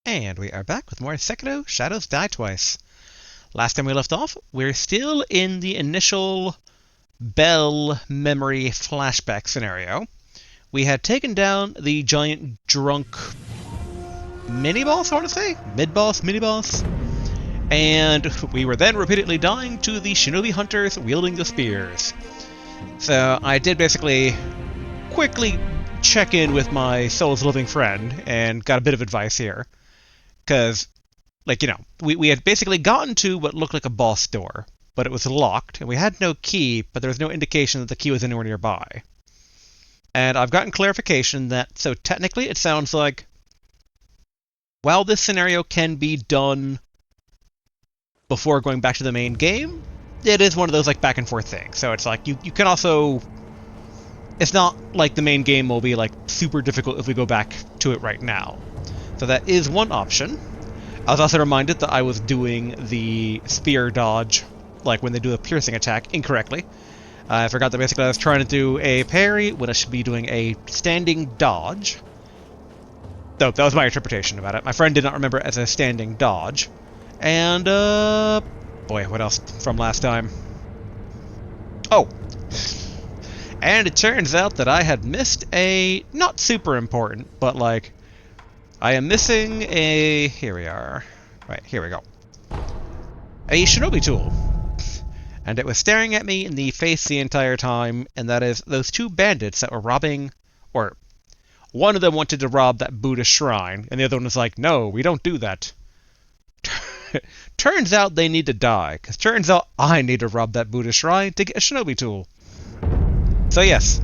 And we are back with more Sekiro Shadows Die Twice. Last time we left off, we're still in the initial Bell memory flashback scenario. We had taken down the giant drunk mini-boss, I want to say? Mid-boss, mini-boss? And we were then repeatedly dying to the Shinobi Hunters wielding the spears. So I did basically quickly check in with my soul's living friend and got a bit of advice here. Because, we had basically gotten to what looked like a boss door, but it was locked, and we had no key, but there was no indication that the key was anywhere nearby. And I've gotten clarification that, so technically it sounds like, while this scenario can be done before going back to the main game, it is one of those, back and forth things. So it's like, you can also... It's not like the main game will be, super difficult if we go back to it right now. So that is one option. I was also reminded that I was doing the spear dodge, when they do a piercing attack, incorrectly. I forgot that basically I was trying to do a parry when I should be doing a standing dodge. So that was my interpretation about it. My friend did not remember it as a standing dodge. And, boy, what else from last time? Oh! And it turns out that I had missed a, not super important, but I am missing a... Here we are. Right, here we go. A Shinobi tool. And it was staring at me in the face the entire time, and that is those two bandits that were robbing... Or, one of them wanted to rob that Buddhist shrine, and the other one was like, no, we don't do that. Turns out they need to die, because turns out I need to rob that Buddhist shrine to get a Shinobi tool. So yes,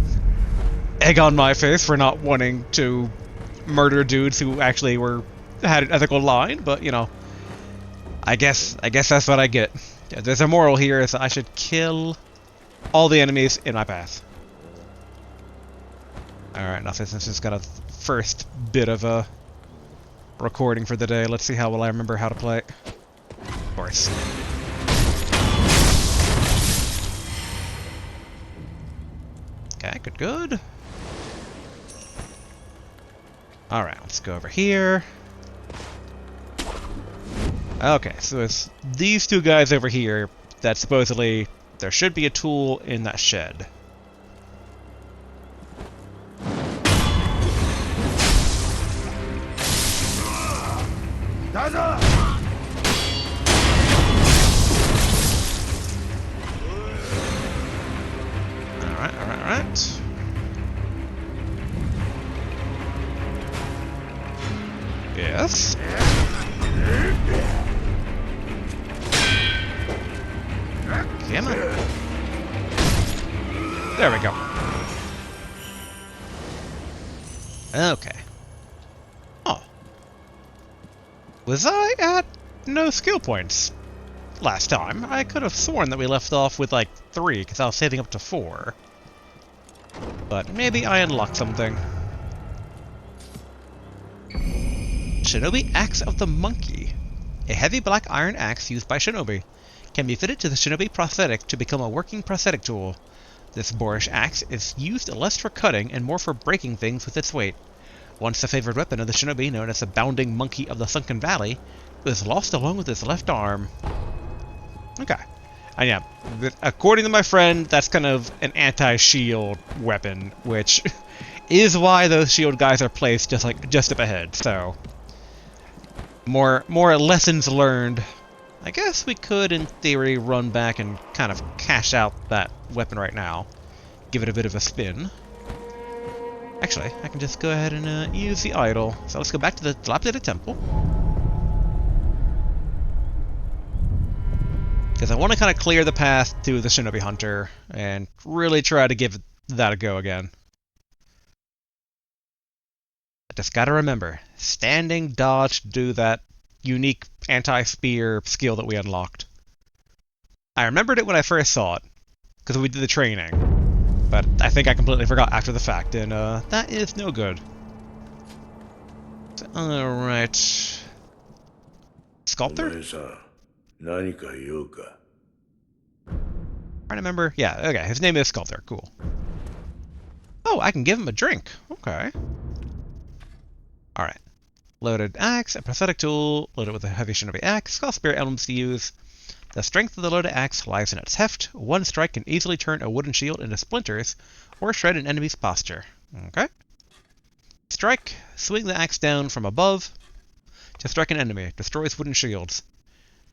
egg on my face for not wanting to murder dudes who actually had an ethical line, but I guess that's what I get. There's a moral here is that I should kill all the enemies in my path. Alright, now since this has got a first bit of a recording for the day, let's see how well I remember how to play. Of course. Okay, good. Alright, let's go over here. Okay, so it's these two guys over here that supposedly there should be a tool in that shed. Alright. Yes. Come on. There we go. Okay. Oh. Was I at no skill points last time? I could have sworn that we left off with 3, because I was saving up to 4. But maybe I unlocked something. Shinobi Axe of the Monkey. A heavy black iron axe used by shinobi. Can be fitted to the shinobi prosthetic to become a working prosthetic tool. This boorish axe is used less for cutting and more for breaking things with its weight. Once the favored weapon of the shinobi, known as the Bounding Monkey of the Sunken Valley, it was lost along with his left arm. Okay. And yeah, according to my friend, that's kind of an anti-shield weapon, which is why those shield guys are placed just up ahead, so... More lessons learned. I guess we could, in theory, run back and kind of cash out that weapon right now. Give it a bit of a spin. Actually, I can just go ahead and use the idol. So let's go back to the dilapidated temple. Because I want to kind of clear the path to the Shinobi Hunter and really try to give that a go again. I just gotta remember, standing dodge to do that unique anti-spear skill that we unlocked. I remembered it when I first saw it, because we did the training, but I think I completely forgot after the fact, and that is no good. Alright. Sculptor? Trying to remember. Yeah, okay, his name is Sculptor. Cool. Oh, I can give him a drink. Okay. Alright. Loaded axe, a prosthetic tool, loaded with a heavy shinobi axe, cost spirit emblems to use. The strength of the loaded axe lies in its heft. One strike can easily turn a wooden shield into splinters or shred an enemy's posture. Okay. Strike. Swing the axe down from above to strike an enemy. Destroys wooden shields.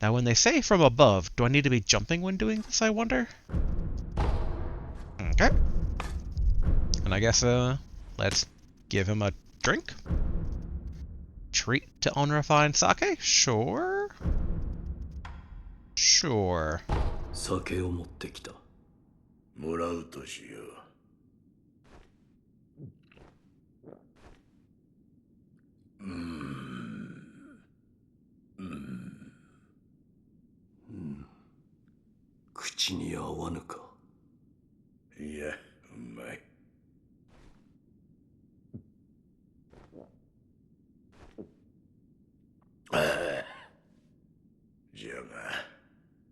Now, when they say from above, do I need to be jumping when doing this, I wonder? Okay. And I guess, let's give him a drink. Treat to unrefined sake? Sure. Sure. 酒を持ってきた。もらうとしよう。口に合わぬか。いや、うまい。じゃが、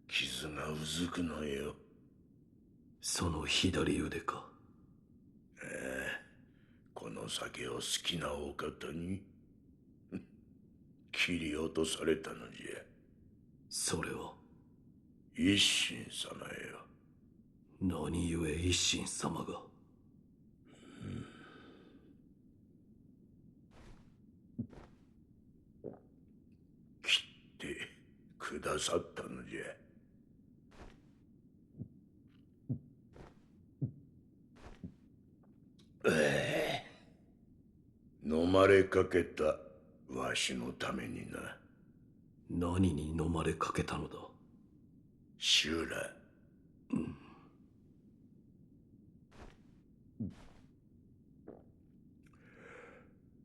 傷がうずくのよ。その左腕か。この酒を好きなお方に切り落とされたのじゃ。それは一心様よ。何故一心様が。切ってくださったのじゃ。飲まれかけたわしのためにな。何に飲まれかけたのだ。修羅。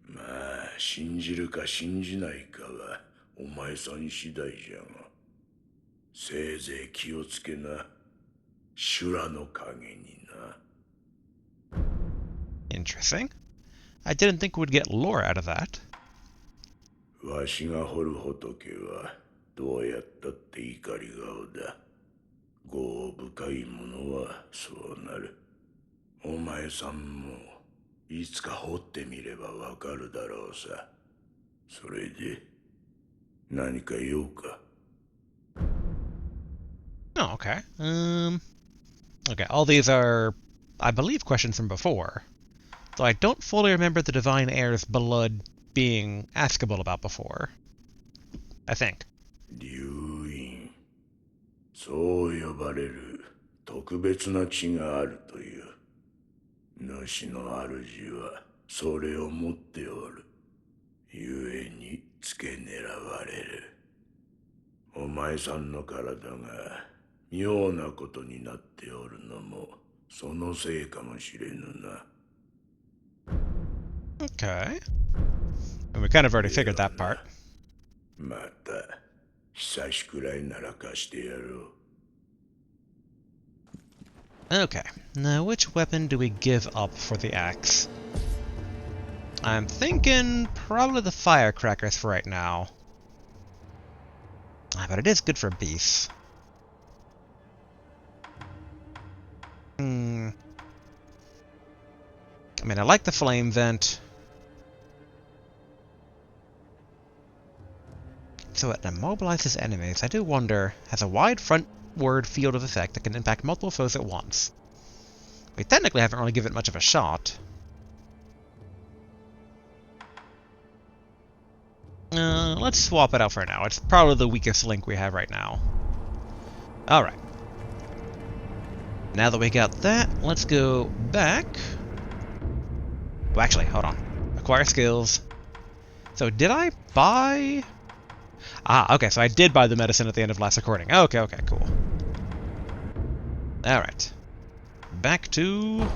まあ信じるか信じないかはお前さん次第じゃが、せいぜい気をつけな。修羅の影にな。Interesting. I didn't think we'd get lore out of that. わしが掘る仏はどうやったって怒り顔だ。業深いものはそうなる。お前さんもいつか掘ってみればわかるだろうさ。それで何か用か。Oh, okay. Okay, all these are, I believe, questions from before. Though I don't fully remember the Divine Heir's blood being askable about before. I think. 流院、そう呼ばれる特別な地があるという。主の主はそれを持っておる。故に付け狙われる。お前さんの体が妙なことになっておるのもそのせいかもしれぬな。Okay. And we kind of already figured that part. また久しくらいなら貸してやろう。Okay, now which weapon do we give up for the axe? I'm thinking probably the firecrackers for right now. But it is good for beasts. I mean, I like the flame vent. So it immobilizes enemies. I do wonder, has a wide frontward field of effect that can impact multiple foes at once. We technically haven't really given it much of a shot. Let's swap it out for now. It's probably the weakest link we have right now. Alright. Now that we got that, let's go back. Well, actually, hold on. Acquire skills. So did I buy... Ah, okay, so I did buy the medicine at the end of last recording. Okay, cool. Alright. Back to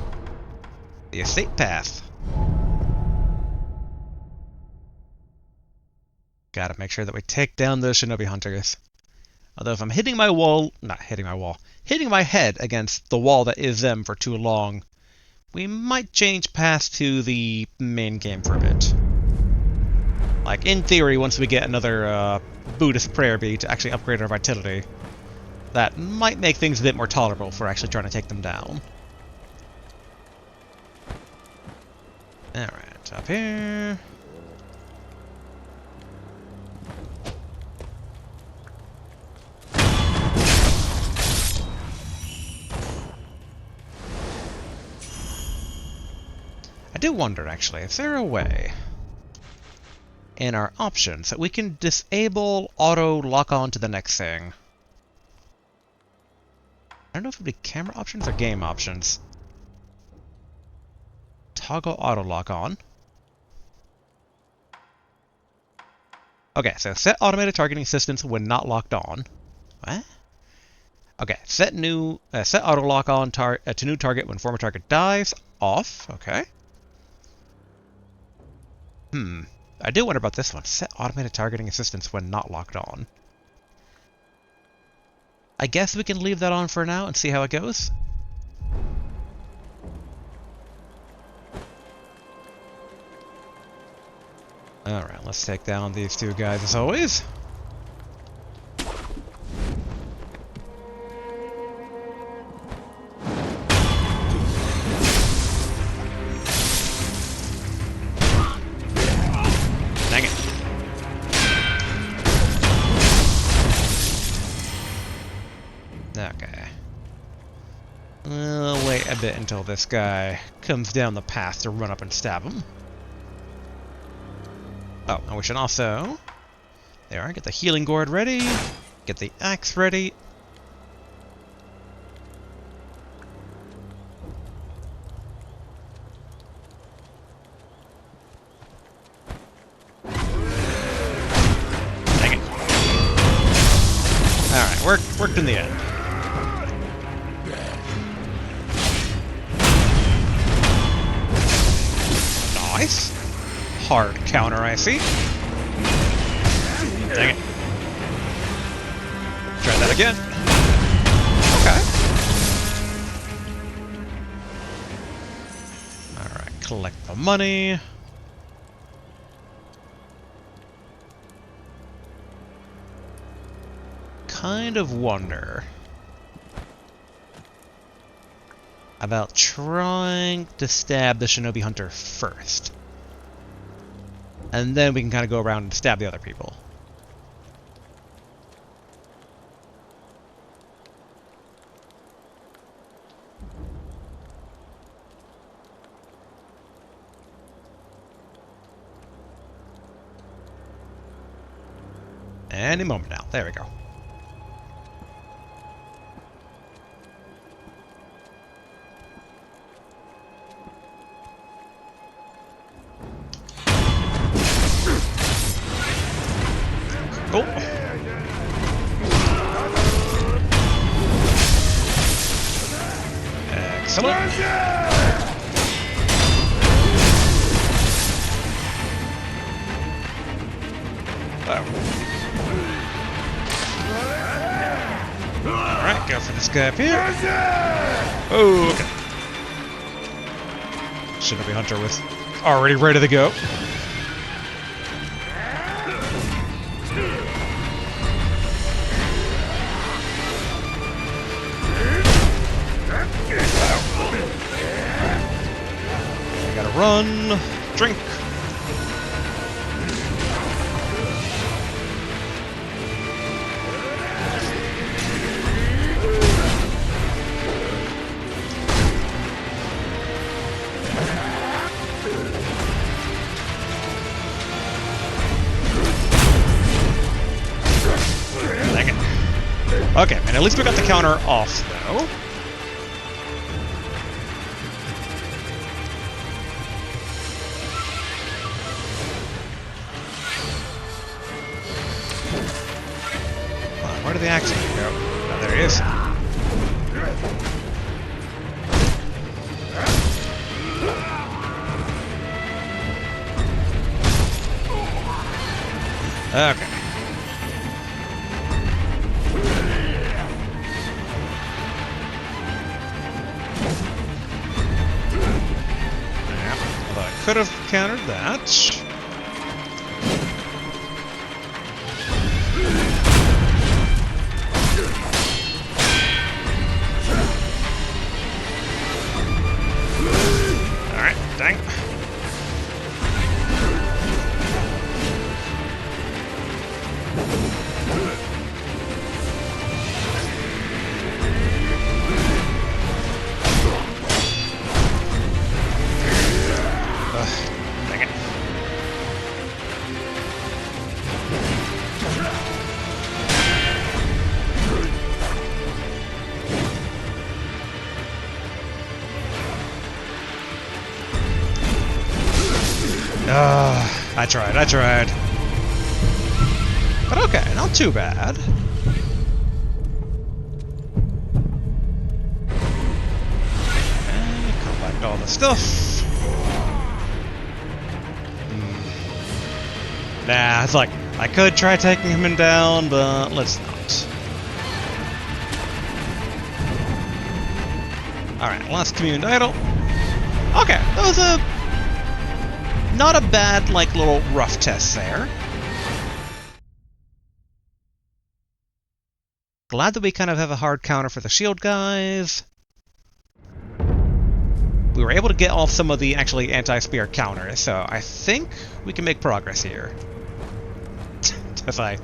the estate path. Gotta make sure that we take down those Shinobi Hunters. Although if I'm hitting my wall... Not hitting my wall. Hitting my head against the wall that is them for too long, we might change paths to the main game for a bit. Like, in theory, once we get another Buddhist prayer bee to actually upgrade our vitality, that might make things a bit more tolerable for actually trying to take them down. Alright, up here. do wonder, actually, is there a way in our options that we can disable auto lock on to the next thing? I don't know if it would be camera options or game options. Toggle auto lock on. Okay, so set automated targeting assistance when not locked on. What? Okay, set auto lock on to new target when former target dies. Off. Okay. I do wonder about this one. Set automated targeting assistance when not locked on. I guess we can leave that on for now and see how it goes. Alright, let's take down these two guys as always. Dang it. Okay. We'll wait a bit until this guy comes down the path to run up and stab him. Oh, and we should also... There, get the healing gourd ready. Get the axe ready. Dang it. Alright, worked in the end. Nice. Hard counter, I see. Dang it. Try that again. Okay. Alright, collect the money. Kind of wonder about trying to stab the Shinobi Hunter first. And then we can kind of go around and stab the other people. Any moment now. There we go. Oh. Excellent. Alright, go for this guy up here. Oh, okay. Shinobi Hunter was already ready to go. I gotta run, drink. Dang it. Okay, man, at least we got the counter off, though. Where did the axe go? Oh, there he is. Okay. Yeah, although I could have countered that. Dang. I tried. But okay, not too bad. And collect all the stuff. Nah, it's like, I could try taking him down, but let's not. Alright, last communed idol. Okay, that was not a bad, like, little rough test there. Glad that we kind of have a hard counter for the shield guys. We were able to get off some of the actually anti-spear counters, so I think we can make progress here. as I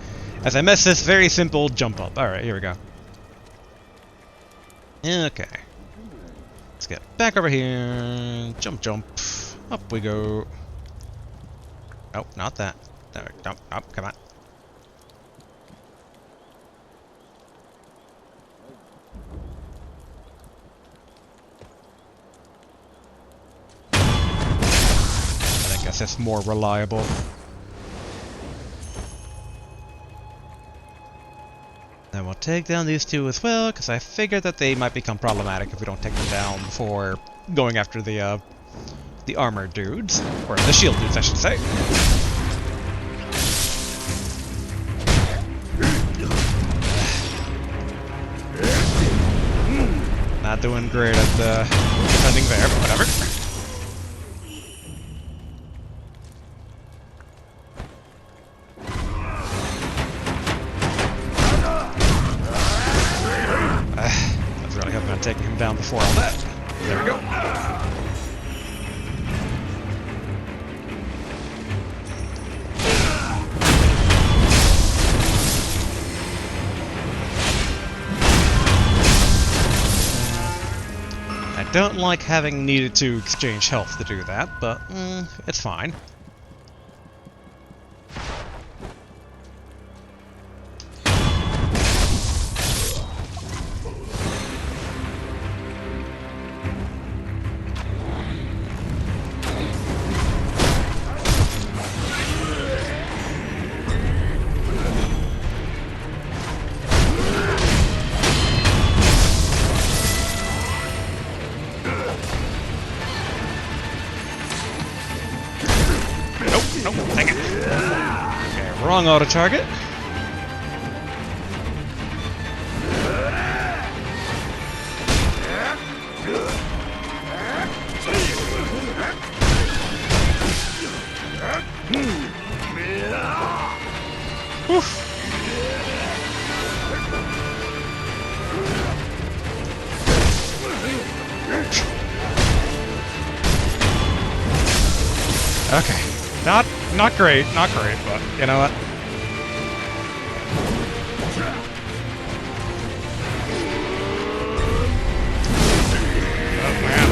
mess this very simple jump up. Alright, here we go. Okay. Let's get back over here. Jump, jump. Up we go. Oh, not that. There, no, oh, come on. I guess it's more reliable. Then we'll take down these two as well, because I figured that they might become problematic if we don't take them down before going after the armored dudes. Or the shield dudes, I should say. Not doing great at defending there, but whatever. I was really hoping on taking him down before all that. There we go. I don't like having needed to exchange health to do that, but it's fine. Nope, dang it. Okay, wrong auto target. Oof. Okay. Not great, but you know what? Oh man.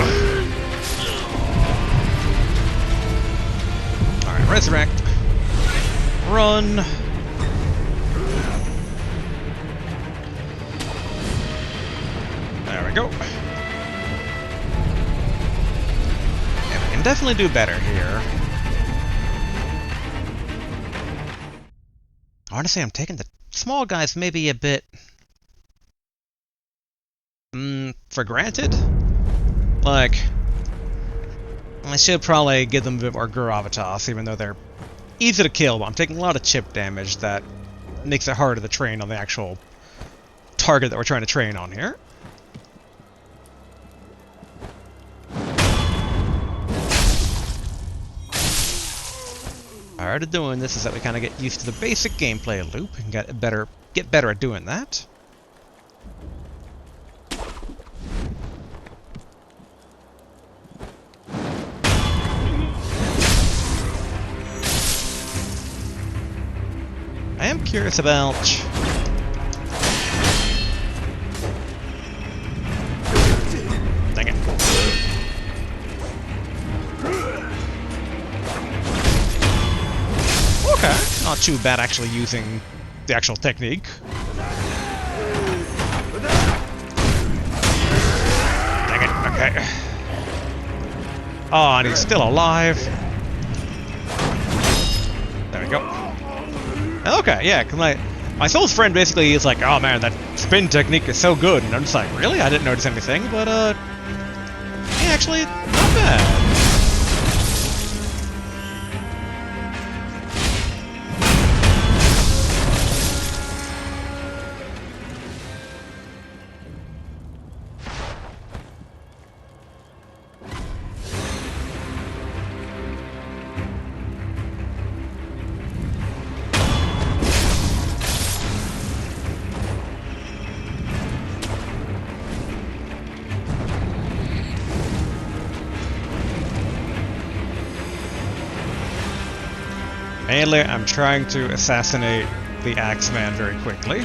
Alright, resurrect. Run. There we go. Yeah, we can definitely do better here. Honestly, I'm taking the small guys maybe a bit for granted. Like, I should probably give them a bit more gravitas, even though they're easy to kill, but I'm taking a lot of chip damage that makes it harder to train on the actual target that we're trying to train on here. Part of doing this is that we kind of get used to the basic gameplay loop and get better at doing that. I am curious about dang it. Okay, not too bad actually using the actual technique. Dang it, okay. Oh, and he's still alive. we go. Okay, yeah, because my soul's friend basically is like, oh man, that spin technique is so good, and I'm just like, really? I didn't notice anything, but yeah, actually, not bad. Mainly, I'm trying to assassinate the Axeman very quickly.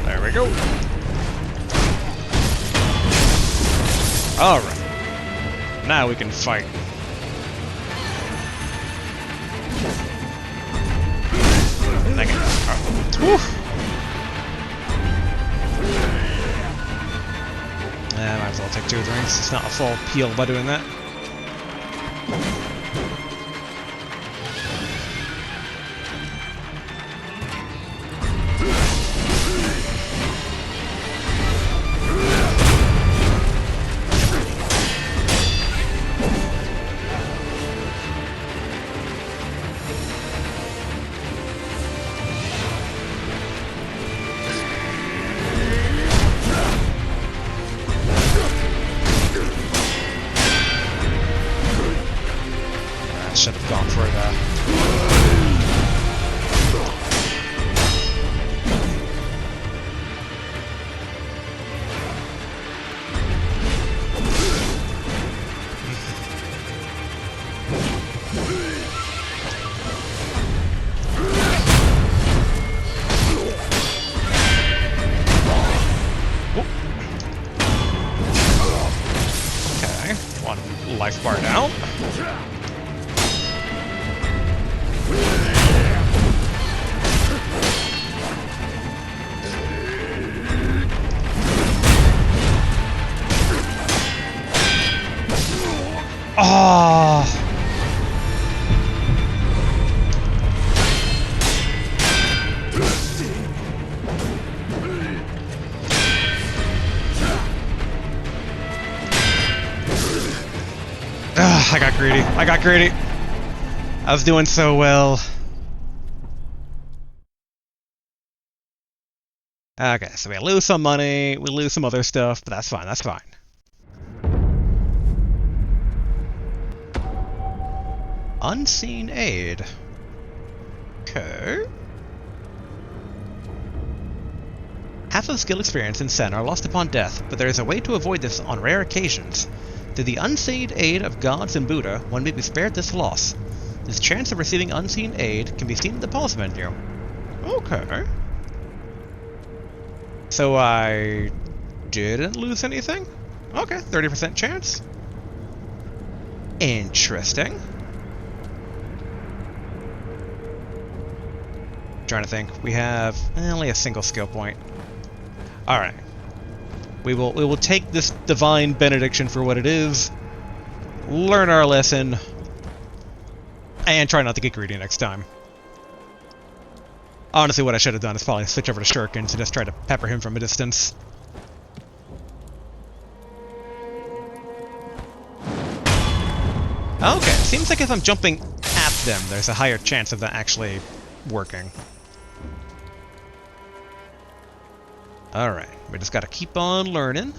There we go. Alright. Now we can fight. Dang it. Whew. Yeah, might as well take 2 drinks. It's not a full peel by doing that. Should have gone for it. Okay, 1 life bar down. Oh. I got greedy. I got greedy. I was doing so well. Okay, so we lose some money, we lose some other stuff, but that's fine, that's fine. Unseen aid. Okay. Half of skill experience and sen are lost upon death, but there is a way to avoid this on rare occasions. Through the unseen aid of gods and Buddha, one may be spared this loss. This chance of receiving unseen aid can be seen in the pause menu. Okay. So I didn't lose anything? Okay, 30% chance. Interesting. Trying to think. We have only a single skill point. Alright. We will take this divine benediction for what it is, learn our lesson, and try not to get greedy next time. Honestly, what I should have done is probably switch over to Shurikens and just try to pepper him from a distance. Okay, seems like if I'm jumping at them, there's a higher chance of that actually working. Alright, we just gotta keep on learning.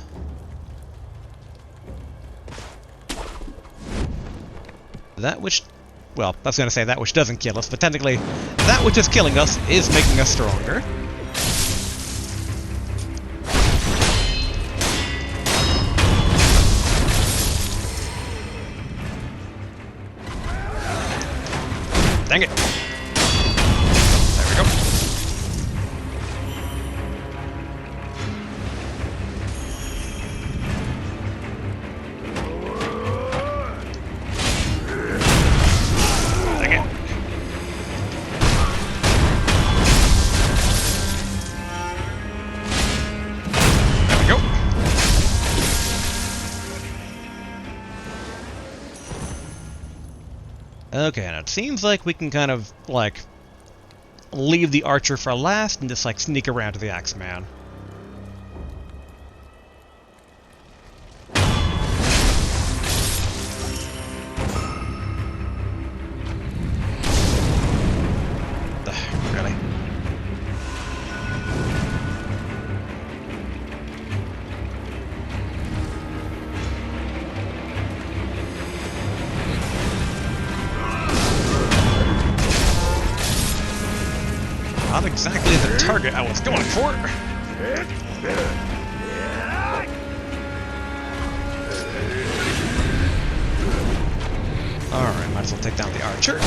That which... well, I was gonna say that which doesn't kill us, but technically, that which is killing us is making us stronger. Dang it! There we go. Dang it. There we go. Okay, and it seems like we can kind of, like, leave the archer for last and just, like, sneak around to the Axeman. Really? Not exactly the target I was going for. Alright, might as well take down the archer.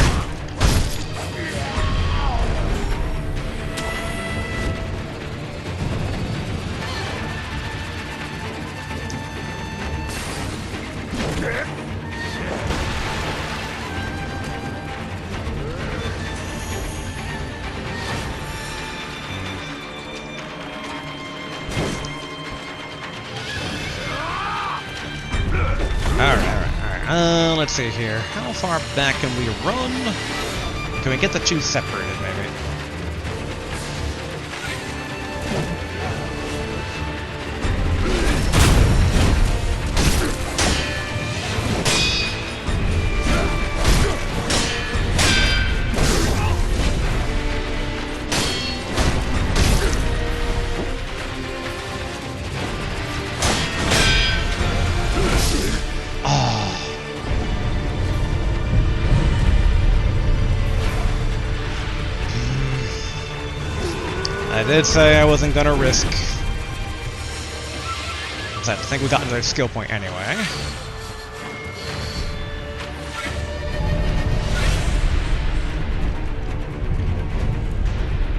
Alright. Let's see here. How far back can we run? Can we get the two separated, maybe? I did say I wasn't gonna risk. I think we got another skill point anyway.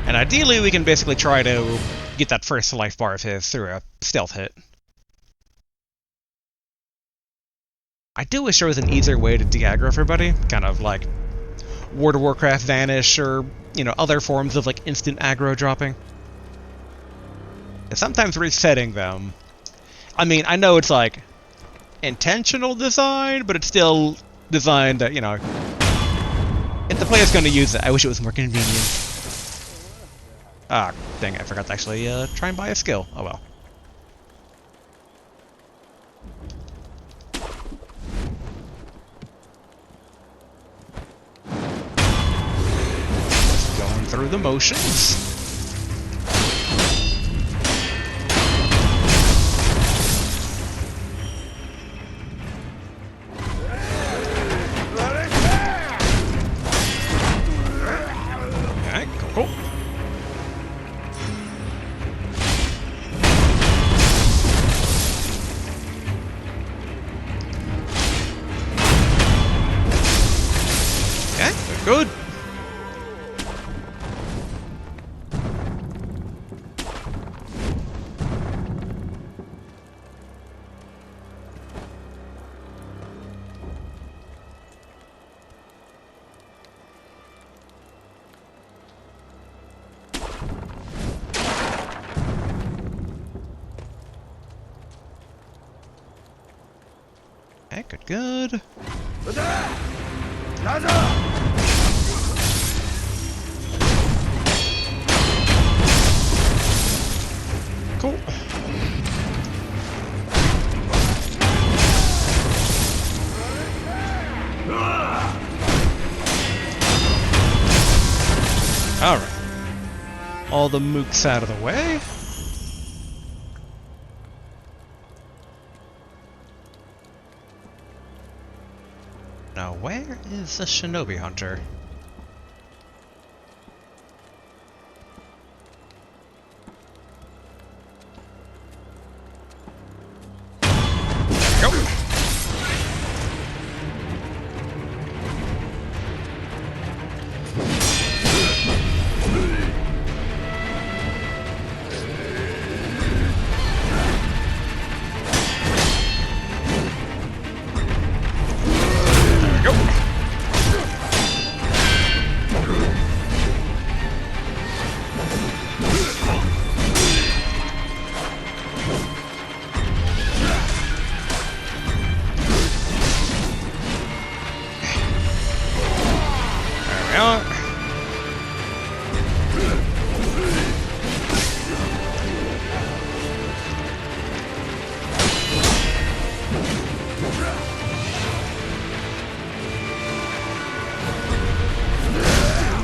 And ideally we can basically try to get that first life bar of his through a stealth hit. I do wish there was an easier way to de-aggro everybody. Kind of like World of Warcraft Vanish or, you know, other forms of like instant aggro dropping. And sometimes resetting them. I mean, I know it's like intentional design, but it's still designed that, you know, if the player's going to use it, I wish it was more convenient. Ah, dang, I forgot to actually try and buy a skill. Oh well. Just going through the motions. Good. Okay, good. Cool. Alright. All the mooks out of the way. Now, where is the Shinobi Hunter?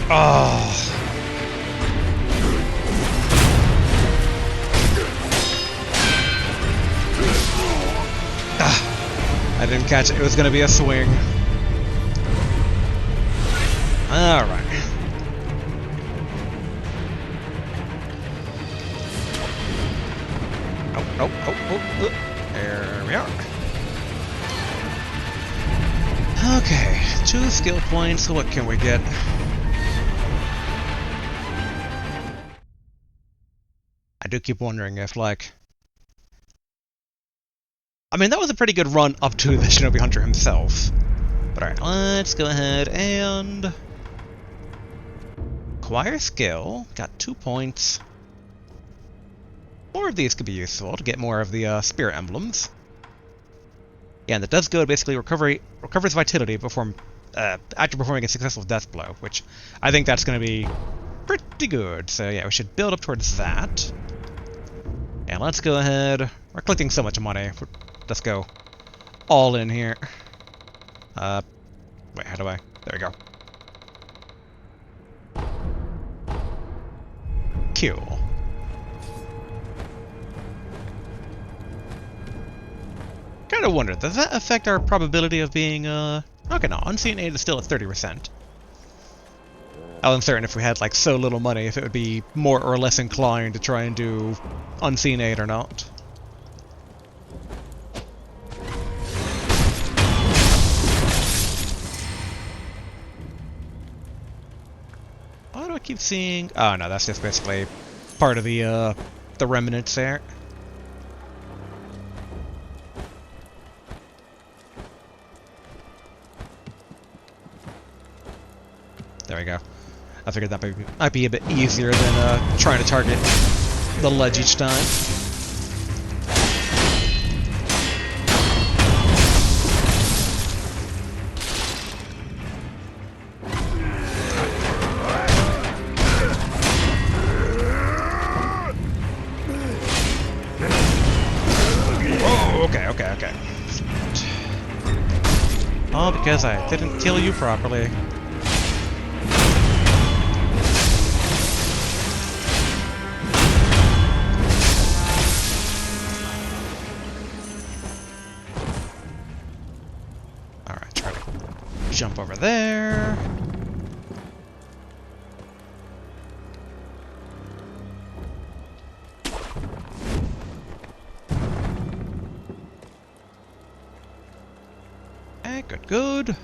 Oh. I didn't catch it. It was going to be a swing. Alright. Oh. There we are. Okay, 2 skill points. What can we get? I do keep wondering if, like... I mean, that was a pretty good run up to the Shinobi Hunter himself. But alright, let's go ahead and... acquire skill. Got 2 points. More of these could be useful to get more of the spirit emblems. Yeah, and that does go to basically recovers vitality after performing a successful death blow, which I think that's going to be pretty good. So yeah, we should build up towards that. And let's go ahead. We're collecting so much money. Let's go all in here. Wait, how do I? There we go. Cool. Kind of wonder, does that affect our probability of being, okay, no, unseen aid is still at 30%. I wasn't certain if we had, like, so little money, if it would be more or less inclined to try and do unseen aid or not. Why do I keep seeing... oh, no, that's just basically part of the remnants there. There we go. I figured that might be a bit easier than trying to target the ledge each time. Oh, okay. All because I didn't kill you properly. Jump over there. Okay, good.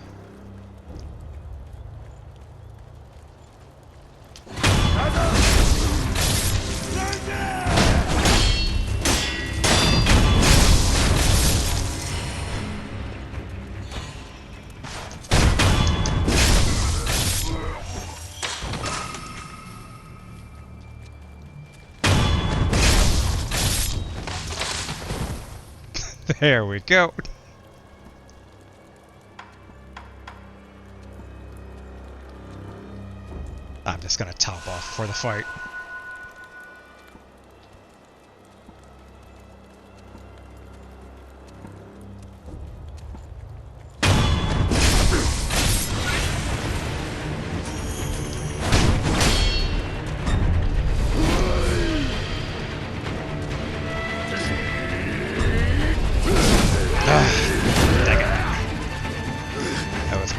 There we go. I'm just gonna top off before the fight.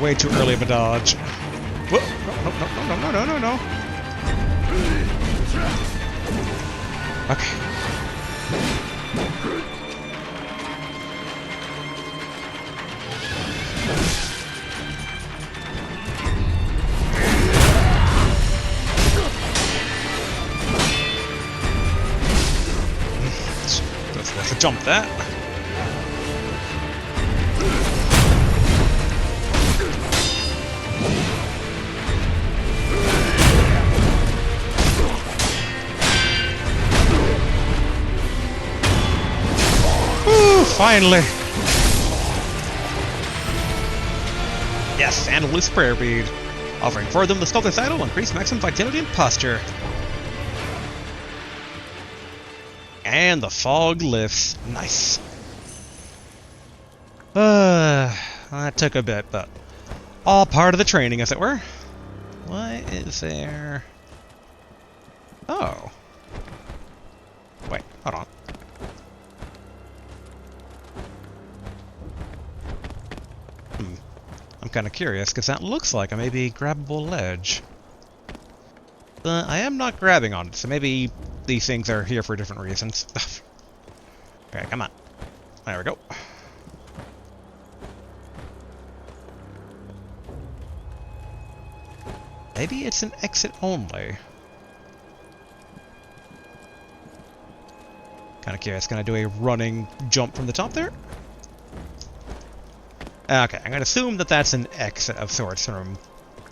Way too early of a dodge. Whoa! No. Okay. That's worth a jump, that. Finally! Yes, and a loose prayer bead. Offering for them the sculptor's idol will increase maximum vitality and posture. And the fog lifts. Nice. That took a bit, but all part of the training, as it were. Why is there... Oh. Wait, hold on. I'm kind of curious, because that looks like a maybe grabbable ledge. But I am not grabbing on it, so maybe these things are here for different reasons. Okay, come on. There we go. Maybe it's an exit only. Kind of curious. Can I do a running jump from the top there? Okay, I'm going to assume that that's an exit of sorts from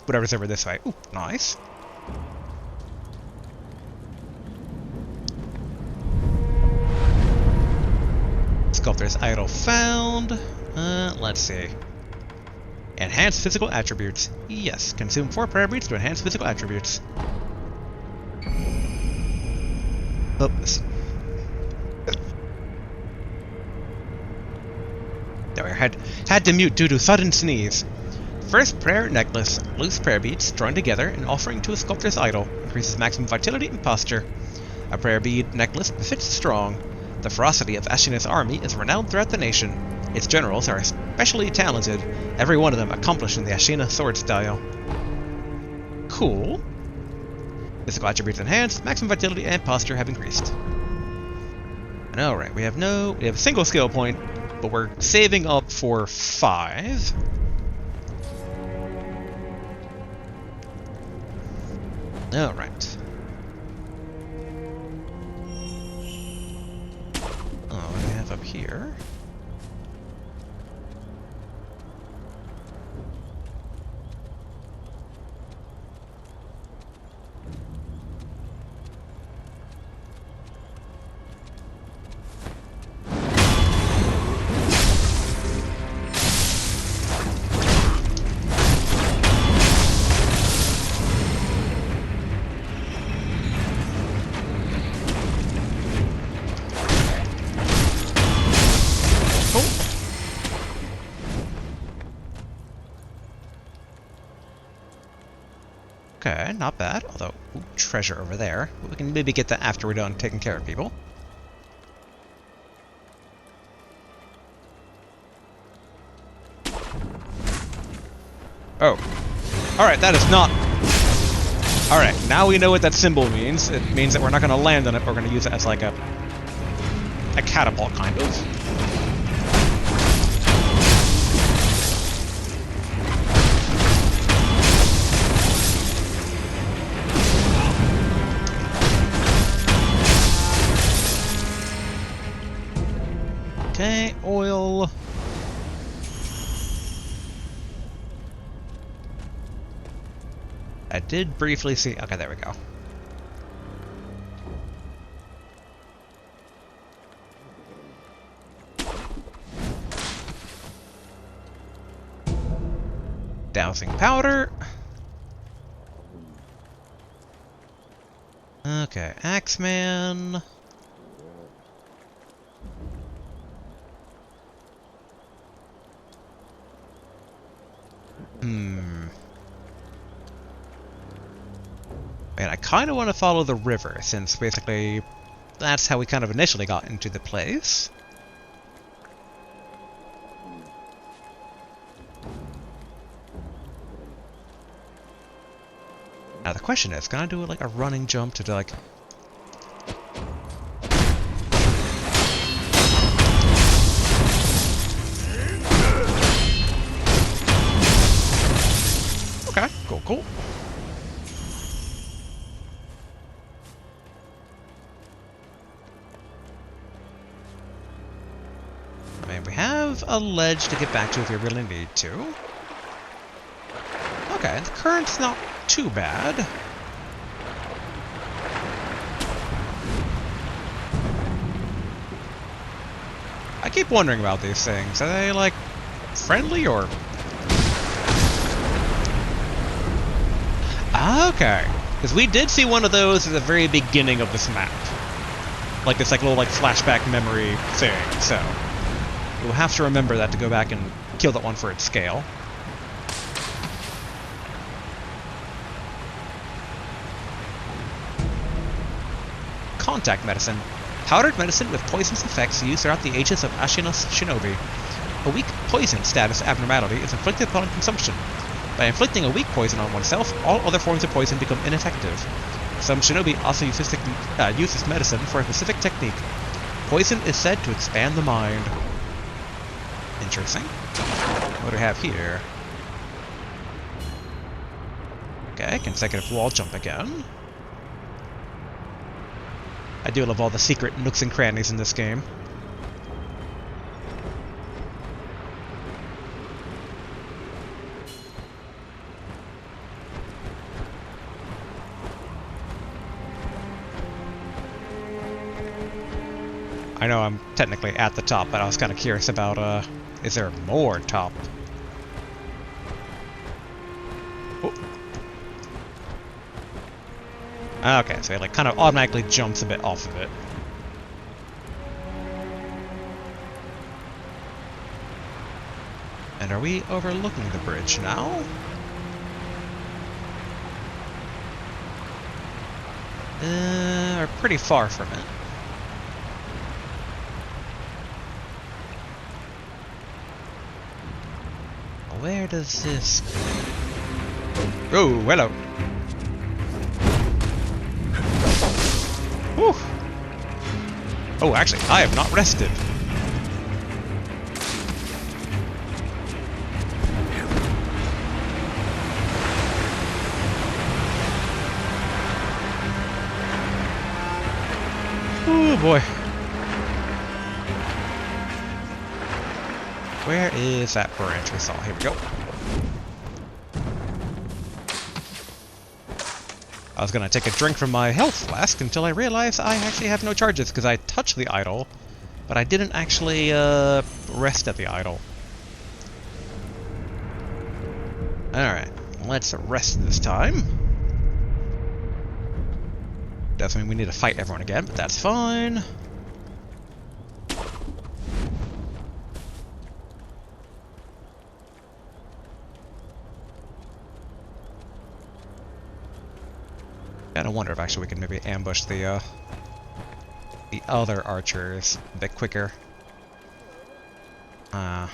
whatever's over this way. Ooh, nice. Sculptor's idol found. Let's see. Enhance physical attributes. Yes, consume 4 prayer beads to enhance physical attributes. Oops. There we are. Had to mute due to sudden sneeze. First prayer necklace. Loose prayer beads joined together and offering to a sculptor's idol. Increases maximum vitality and posture. A prayer bead necklace befits strong. The ferocity of Ashina's army is renowned throughout the nation. Its generals are especially talented, every one of them accomplished in the Ashina sword style. Cool. Physical attributes enhanced, maximum vitality and posture have increased. And alright, we have a single skill point, but we're saving up for 5. Alright. Oh, what do we have up here? Okay, not bad. Although, ooh, treasure over there. We can maybe get that after we're done taking care of people. Oh. Alright, that is not... Alright, now we know what that symbol means. It means that we're not going to land on it, we're going to use it as like a catapult, kind of. Okay, oil. I did briefly see... Okay, there we go. Dowsing powder. Okay, Axeman. And I kind of want to follow the river, since basically that's how we kind of initially got into the place. Now the question is, can I do like a running jump to like... Okay, cool. I mean, we have a ledge to get back to if we really need to. Okay, the current's not too bad. I keep wondering about these things. Are they, like, friendly or... Okay. Because we did see one of those at the very beginning of this map. Like this little flashback memory thing, so... We'll have to remember that to go back and kill that one for its scale. contact medicine. Powdered medicine with poisonous effects used throughout the ages of Ashina's shinobi. A weak poison status abnormality is inflicted upon consumption. By inflicting a weak poison on oneself, all other forms of poison become ineffective. Some shinobi also use this medicine for a specific technique. Poison is said to expand the mind. Interesting. What do we have here? Okay, consecutive wall jump again. I do love all the secret nooks and crannies in this game. I know I'm technically at the top, but I was kind of curious about, is there more top? Oh. Okay, so it like kind of automatically jumps a bit off of it. And are we overlooking the bridge now? We're pretty far from it. Where does this... Oh, hello. Whew. Oh, actually, I have not rested. Oh boy. Where is that branch we saw? Here we go. I was gonna take a drink from my health flask until I realized I actually have no charges because I touched the idol, but I didn't actually rest at the idol. Alright, let's rest this time. Doesn't mean we need to fight everyone again, but that's fine. I wonder if actually we can maybe ambush the other archers a bit quicker. I'd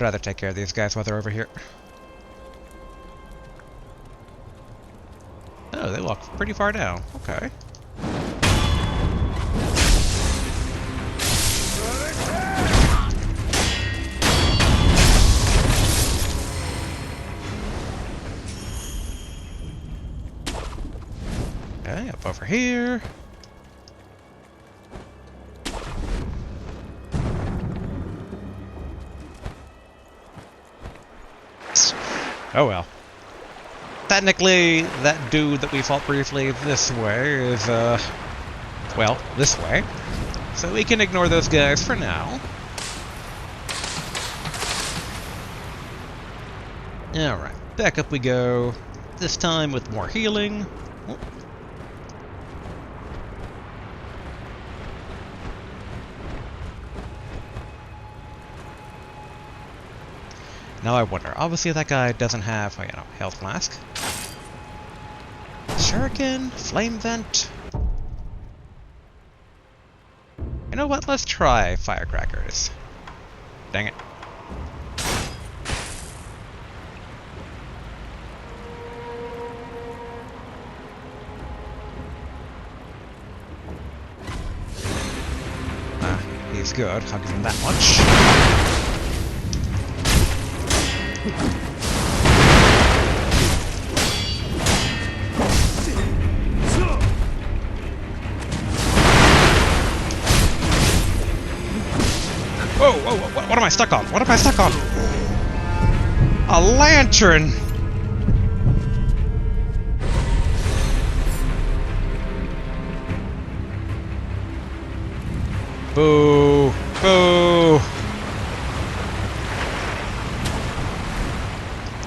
rather take care of these guys while they're over here. Oh, they walk pretty far down. Okay. Okay, up over here. Oh well. Technically, that dude that we fought briefly this way is, well, this way. So we can ignore those guys for now. Alright, back up we go. This time with more healing. Oh. Now I wonder, obviously that guy doesn't have, you know, health flask. Shuriken? Flame vent? You know what, let's try firecrackers. Dang it. He's good, I'll give him that much. Whoa, whoa, whoa, what am I stuck on? What am I stuck on? A lantern! Boo! Boo!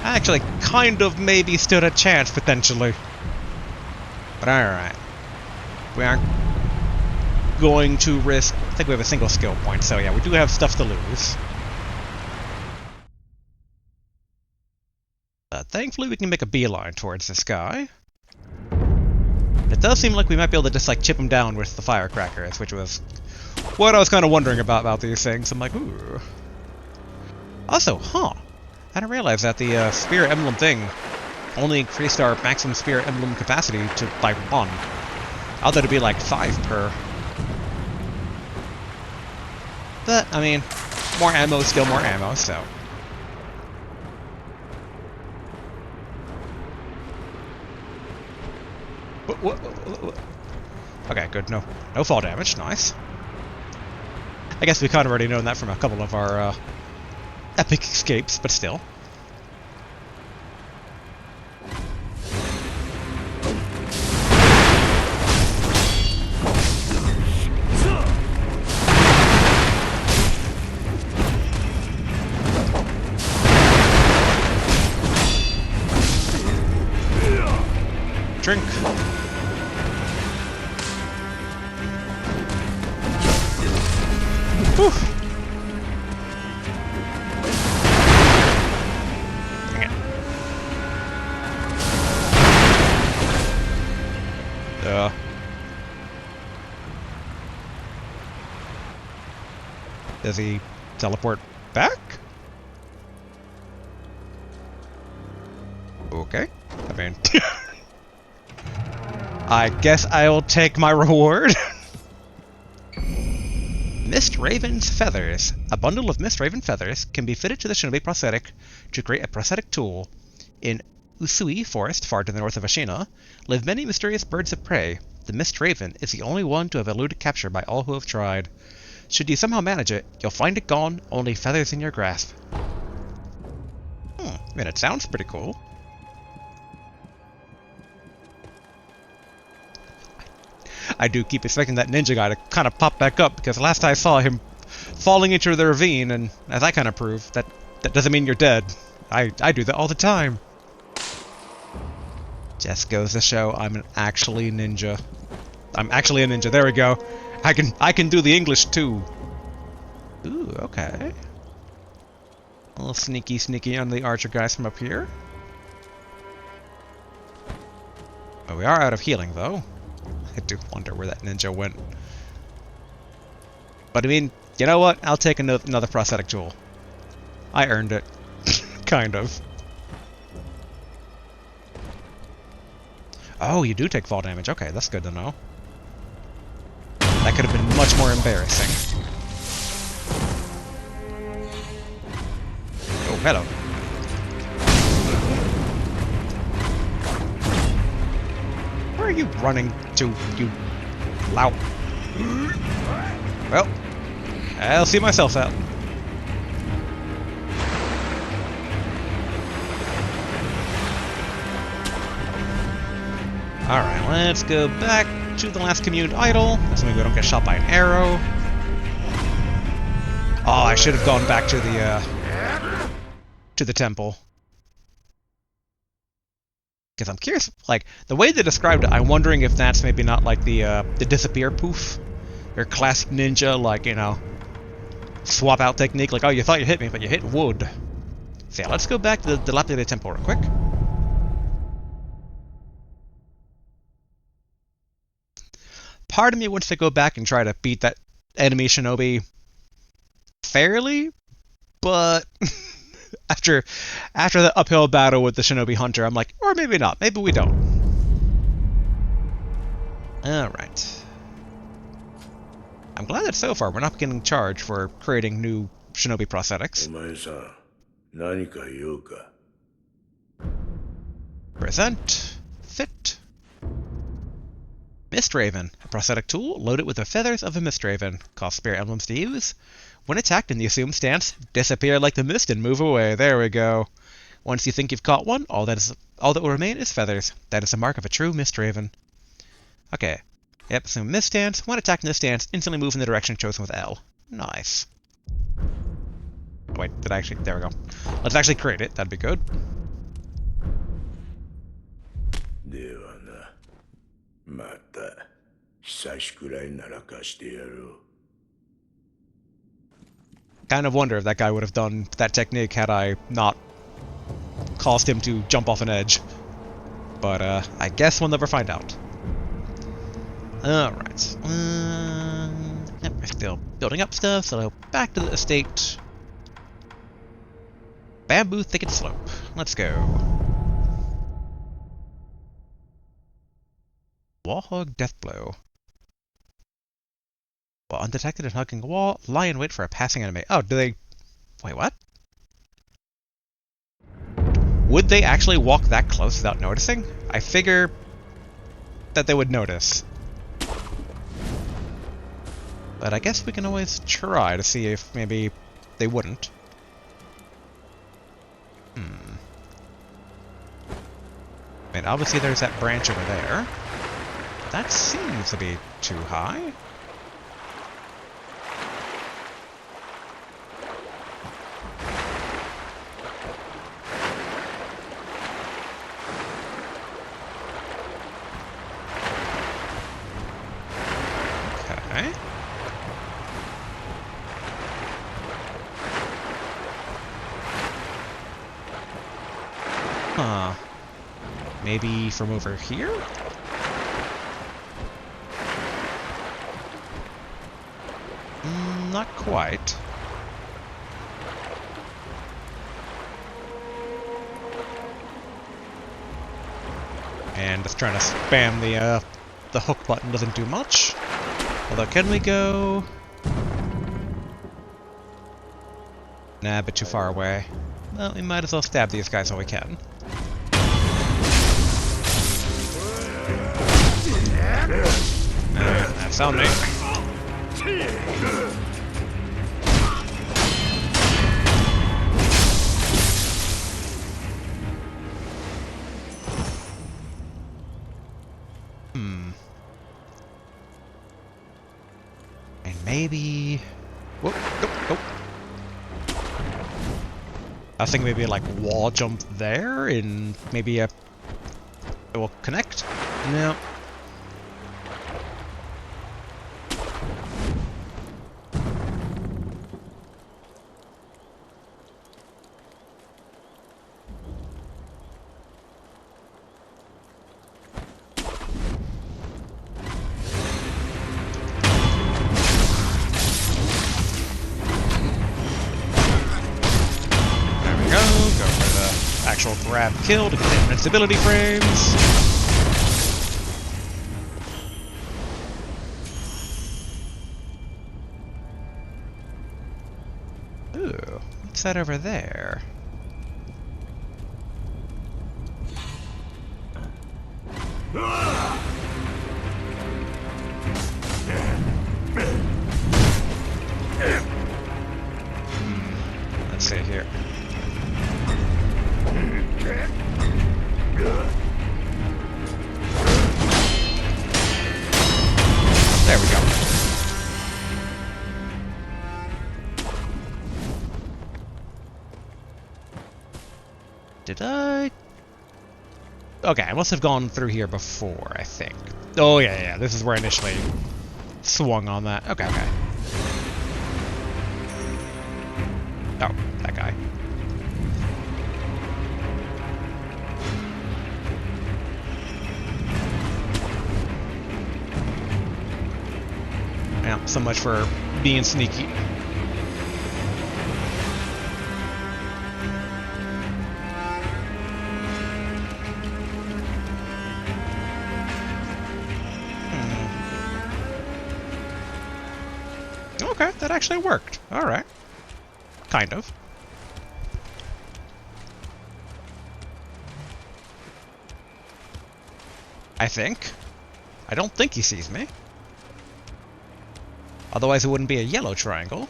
I actually kind of maybe stood a chance, potentially. But alright. We aren't going to risk... I think we have a single skill point, so yeah, we do have stuff to lose. But thankfully we can make a beeline towards this guy. It does seem like we might be able to just like chip him down with the firecrackers, which was what I was kind of wondering about these things. I'm like, ooh. Also, I didn't realize that the Spirit Emblem thing only increased our maximum Spirit Emblem capacity by 1. I thought it'd be like 5 per. But, I mean, more ammo is still more ammo, so. What? Okay, good. No fall damage. Nice. I guess we kind of already known that from a couple of our epic escapes, but still. Drink. Whew. Dang it. Does he teleport back? Okay. I mean... I guess I will take my reward. Mist Raven's Feathers. A bundle of Mist Raven feathers can be fitted to the Shinobi prosthetic to create a prosthetic tool. In Usui Forest, far to the north of Ashina, live many mysterious birds of prey. The Mist Raven is the only one to have eluded capture by all who have tried. Should you somehow manage it, you'll find it gone, only feathers in your grasp. I mean, it sounds pretty cool. I do keep expecting that ninja guy to kind of pop back up, because last I saw him falling into the ravine, and as I kind of proved, that doesn't mean you're dead. I do that all the time. Just goes to show I'm actually a ninja. I'm actually a ninja. There we go. I can do the English too. Ooh, okay. A little sneaky on the archer guys from up here. Oh, we are out of healing though. I do wonder where that ninja went. But I mean, you know what? I'll take another prosthetic tool. I earned it. Kind of. Oh, you do take fall damage. Okay, that's good to know. That could have been much more embarrassing. Oh, hello. Where are you running to, you lout? Well, I'll see myself out. Alright, let's go back to the last communed idol. Assuming we don't get shot by an arrow. Oh, I should have gone back to the temple. Because I'm curious, like, the way they described it, I'm wondering if that's maybe not like the disappear poof. Your classic ninja, like, you know, swap out technique, like, oh, you thought you hit me, but you hit wood. So yeah, let's go back to the dilapidated temple real quick. Part of me wants to go back and try to beat that enemy shinobi fairly, but after the uphill battle with the Shinobi Hunter, I'm like, or maybe not. Maybe we don't. Alright. I'm glad that so far we're not getting charged for creating new Shinobi prosthetics. Present. Fit. Mist Raven. A prosthetic tool loaded with the feathers of a Mist Raven. Cost Spirit Emblems to use. When attacked in the assumed stance, disappear like the mist and move away. There we go. Once you think you've caught one, all that will remain is feathers. That is the mark of a true Mist Raven. Okay. Yep, assume mist stance. When attacked in this stance, instantly move in the direction chosen with L. Nice. Oh, wait, did I actually... There we go. Let's actually create it. That'd be good. Kind of wonder if that guy would have done that technique had I not caused him to jump off an edge. But I guess we'll never find out. Alright. Yep, we're still building up stuff, so back to the estate. Bamboo Thicket Slope. Let's go. Warhog Deathblow. While undetected and hugging a wall, lie in wait for a passing enemy. Oh, do they... Wait, what? Would they actually walk that close without noticing? I figure that they would notice. But I guess we can always try to see if maybe they wouldn't. I mean, obviously there's that branch over there. That seems to be too high. Okay. Huh. Maybe from over here? Not quite. And just trying to spam the hook button doesn't do much. Although, can we go? Nah, a bit too far away. Well, we might as well stab these guys while we can. That found me. And maybe... Whoop, nope, nope. I was thinking maybe like wall jump there and maybe it will connect? No. Actual grab kill to get the invincibility frames. Ooh, what's that over there? Let's see here. There we go. Did I? Okay, I must have gone through here before, I think. Oh, yeah, this is where I initially swung on that. Okay. Oh, that guy. Yeah, so much for being sneaky. Okay, that actually worked. Alright. Kind of. I think. I don't think he sees me. Otherwise it wouldn't be a yellow triangle.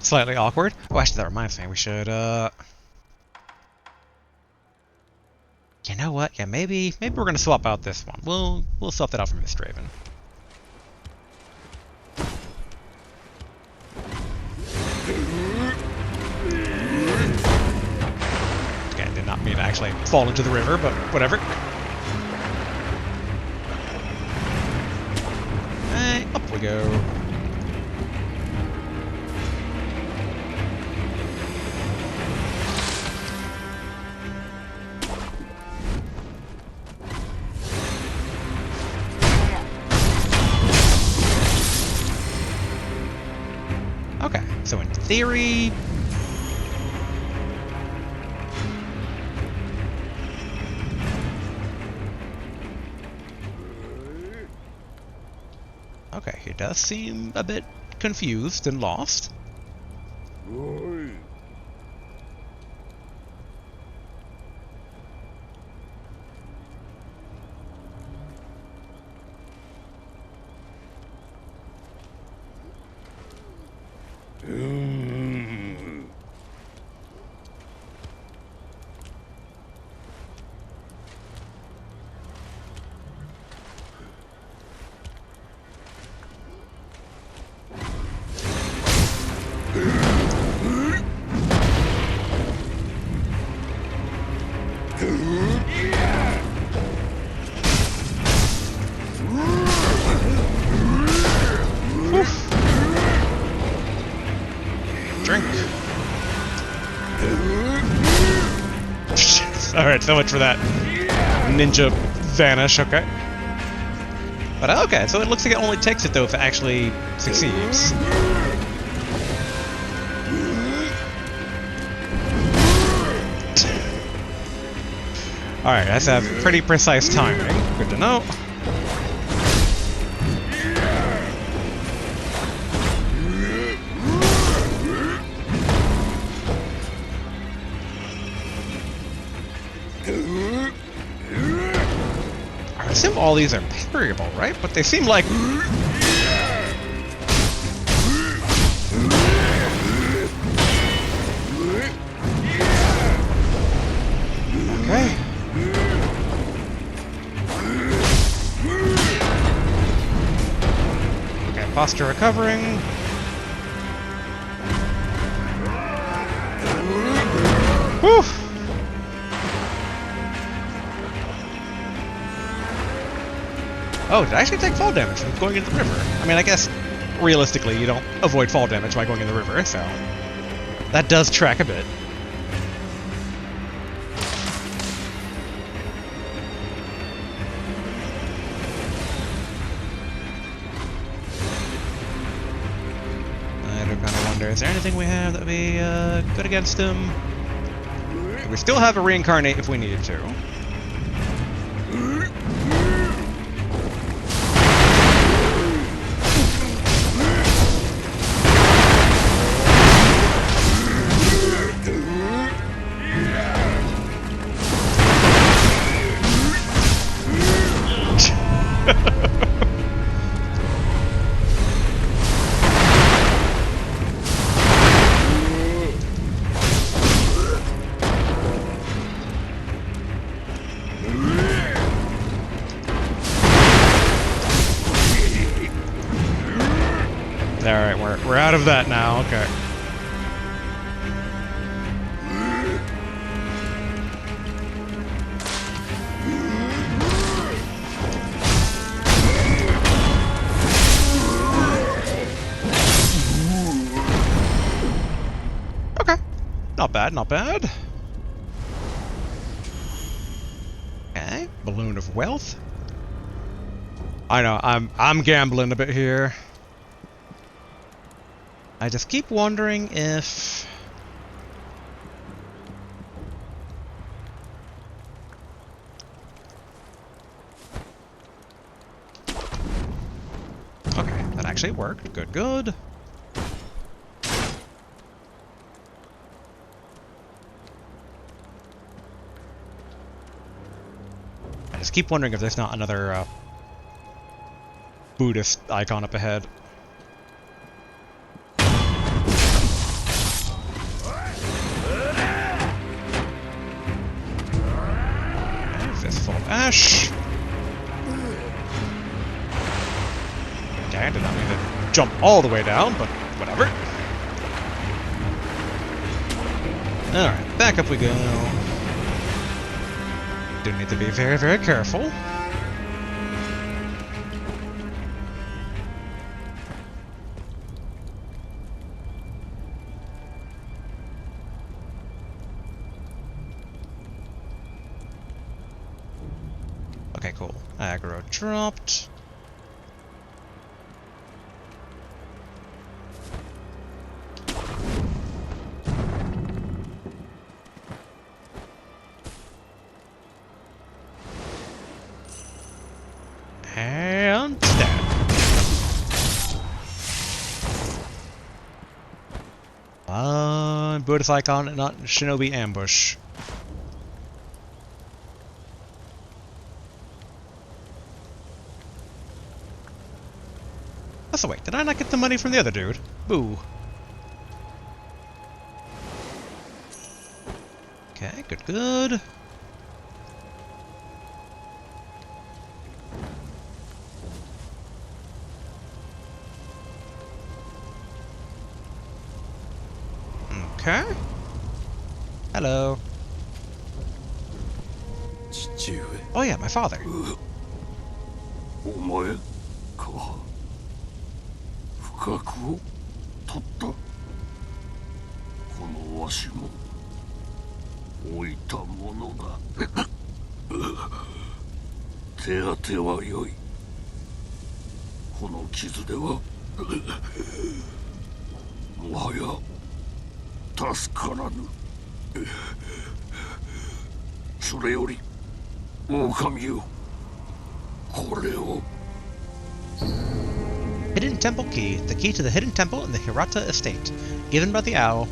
Slightly awkward. Oh, actually, that reminds me. We should, You know what? Yeah, maybe we're gonna swap out this one. We'll swap that out for Mist Raven. Okay, I did not mean to actually fall into the river, but whatever. Hey, up we go. Okay, so in theory... Okay, he does seem a bit confused and lost. Drink. Alright, so much for that ninja vanish, okay. But okay, so it looks like it only takes it though if it actually succeeds. Alright, that's a pretty precise timing. Good to know. I assume all these are parryable, right? But they seem like... Okay. Okay, posture recovering. Whew! Oh, did I actually take fall damage from going into the river? I mean, I guess, realistically, you don't avoid fall damage by going in the river, so... That does track a bit. I do kind of wonder, is there anything we have that would be good against him? We still have a reincarnate if we needed to. Alright, we're out of that now, okay. Okay. Not bad, not bad. Okay, Balloon of Wealth. I know, I'm gambling a bit here. I just keep wondering if... Okay, that actually worked. Good, good. I just keep wondering if there's not another Buddhist icon up ahead. dash. Okay, I did not mean to jump all the way down, but whatever. Alright, back up we go. Do need to be very, very careful. Okay, cool. Aggro dropped. And there. Buddhist icon and not Shinobi ambush. Oh, so wait, did I not get the money from the other dude? Boo. Okay, good, good. Okay. Hello. Oh yeah, my father. お前か不覚を取ったこのわしも置いたものだ手当ては良いこの傷ではもはや助からぬそれより狼よこれを Hidden Temple Key, the key to the hidden temple in the Hirata Estate. Given by the owl.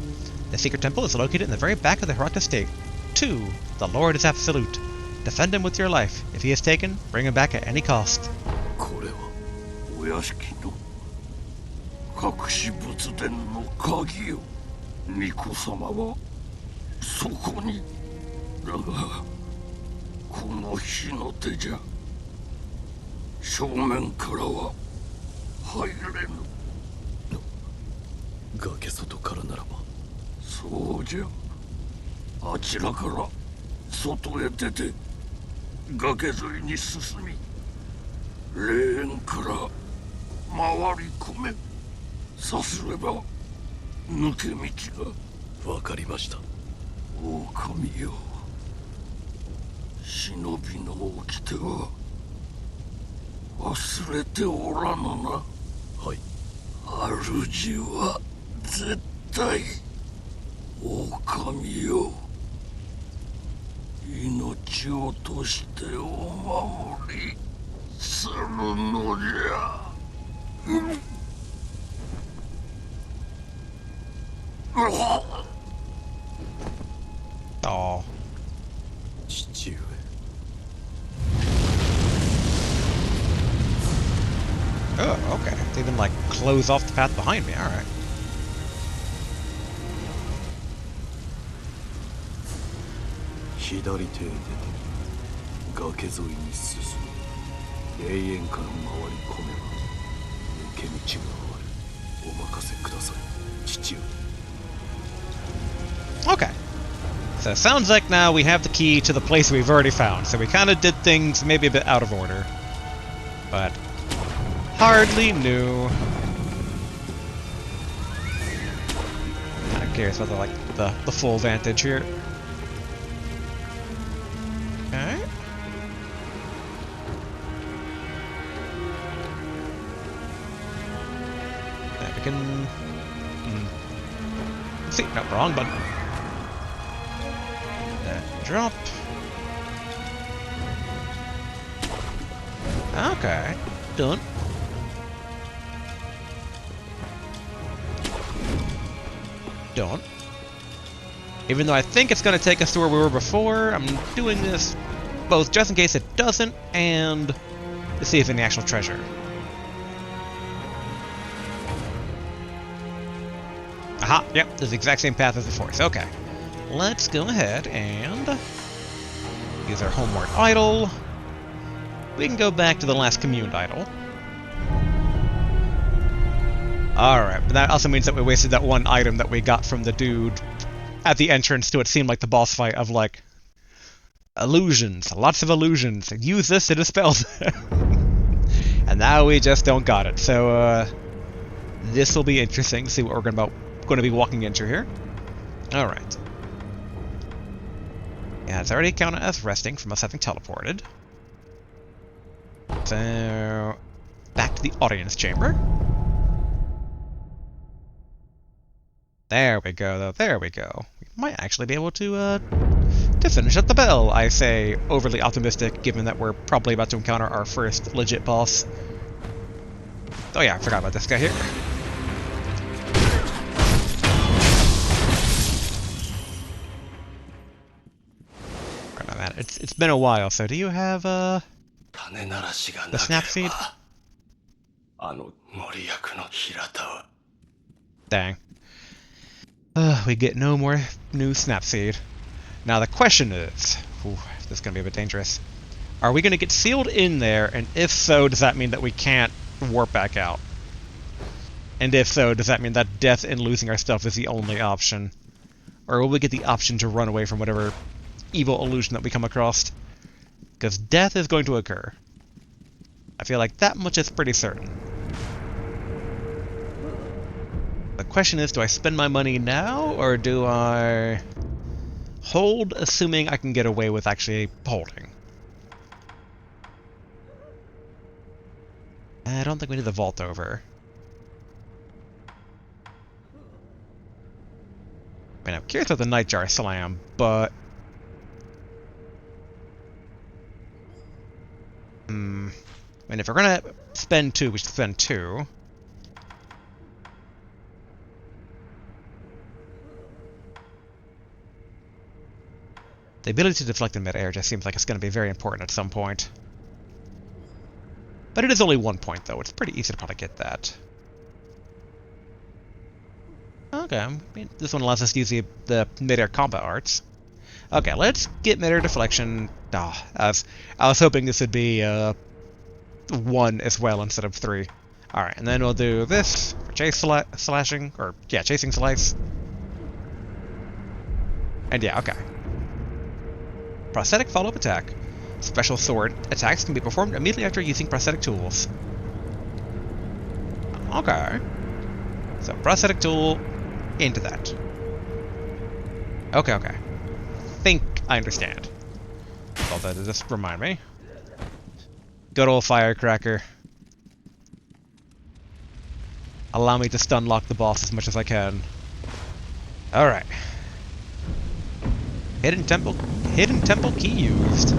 The secret temple is located in the very back of the Hirata Estate. 2. The Lord is absolute. Defend him with your life. If he is taken, bring him back at any cost. これはお屋敷の隠し仏殿の鍵よ巫女様はそこにだがこの火の手じゃ正面からは入れぬ崖外からならばそうじゃあちらから外へ出て崖沿いに進み霊園から回り込めさすれば抜け道がわかりました狼よ忍びの掟は忘れておらぬなはい主は絶対狼よ命を落としてお守りするのじゃOh. 父上 Oh, okay. They even, like, close off the path behind me. Alright. 左手へ出て崖沿いに進み霊園から回り込めば抜け道があるお任せください父上 Okay. So it sounds like now we have the key to the place we've already found. So we kind of did things maybe a bit out of order. But hardly new. Kind of curious about the full vantage here. Okay. There we can... See, no, wrong button. Drop. Okay, done. Done. Even though I think it's going to take us to where we were before, I'm doing this both just in case it doesn't and to see if any actual treasure. Aha, yep, this is the exact same path as before, so okay. Let's go ahead and use our homeward idol. we can go back to the last communed idol. Alright, but that also means that we wasted that one item that we got from the dude at the entrance to what seemed like the boss fight of, like, illusions. Lots of illusions. Use this to dispel them. And now we just don't got it. So, this will be interesting to see what we're going to be walking into here. Alright. Yeah, it's already counted as resting from us having teleported. So, back to the audience chamber. There we go, though. There we go. We might actually be able to finish up the bell. I say overly optimistic, given that we're probably about to encounter our first legit boss. Oh yeah, I forgot about this guy here. Right on that. It's been a while, so do you have the snap seed? Dang. We get no more new Snapseed. Now the question is, this is going to be a bit dangerous. Are we going to get sealed in there, and if so, does that mean that we can't warp back out? And if so, does that mean that death and losing our stuff is the only option? Or will we get the option to run away from whatever evil illusion that we come across? Because death is going to occur. I feel like that much is pretty certain. The question is, do I spend my money now, or do I hold, assuming I can get away with actually holding? I don't think we need the vault over. I mean, I'm curious about the Nightjar Slam, but... I mean, if we're gonna spend 2, we should spend 2. The ability to deflect in mid-air just seems like it's going to be very important at some point. But it is only 1 point, though. It's pretty easy to probably get that. Okay, I mean, this one allows us to use the mid-air combat arts. Okay, let's get mid-air deflection. I was hoping this would be 1 as well instead of 3. Alright, and then we'll do this for slashing, or, yeah, chasing slice. And yeah, okay. Prosthetic follow-up attack. Special sword attacks can be performed immediately after using prosthetic tools. Okay. So, prosthetic tool into that. Okay. Think I understand. Although, does this remind me? Good old firecracker. Allow me to stun lock the boss as much as I can. Alright. Hidden temple key used.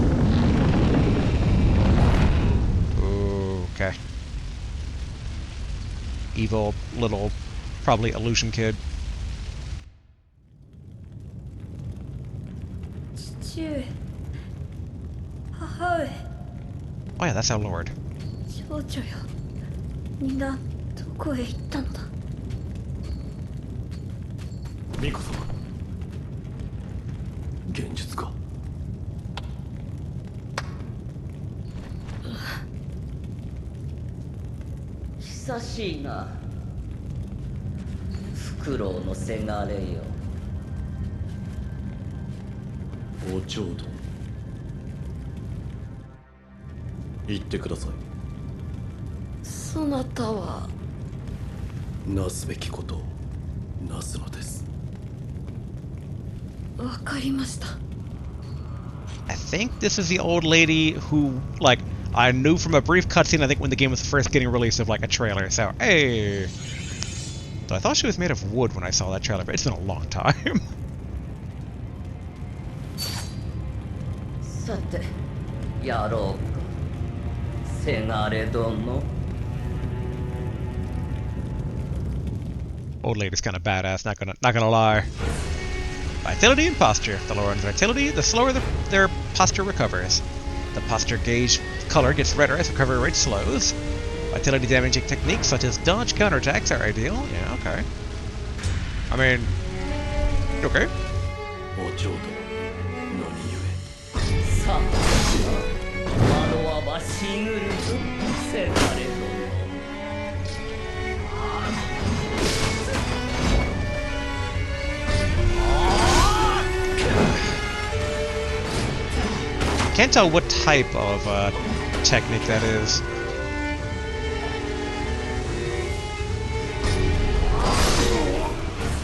Ooh, okay. Evil little, probably illusion kid. Oh yeah, that's our lord. 現実か。久しいな。フクロウのせがれよ。お蝶殿、言ってください。そなたはなすべきことをなすのです。わかりました。I think this is the old lady who, like, I knew from a brief cutscene, I think when the game was first getting released, of like a trailer, so, hey! So I thought she was made of wood when I saw that trailer, but it's been a long time. さて、やろうか。せがれ殿。 Old lady's kind of badass, not gonna lie. Vitality and posture. The lower the vitality, the slower their posture recovers. The posture gauge color gets redder as recovery rate slows. Vitality damaging techniques such as dodge counterattacks are ideal. Yeah, okay. I mean, okay. お蝶殿、何故。さあ、窓はばしぐるぞせがれ殿。 Can't tell what type of technique that is.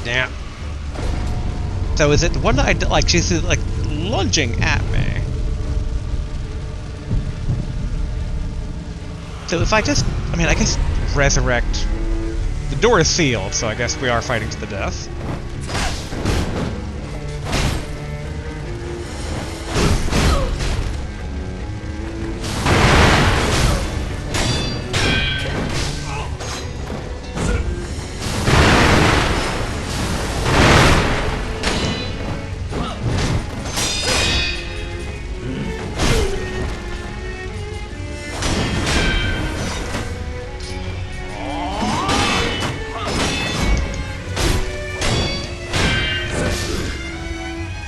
Damn. So is it the one that I like? She's like lunging at me. So if I just, I mean, I guess resurrect. The door is sealed, so I guess we are fighting to the death.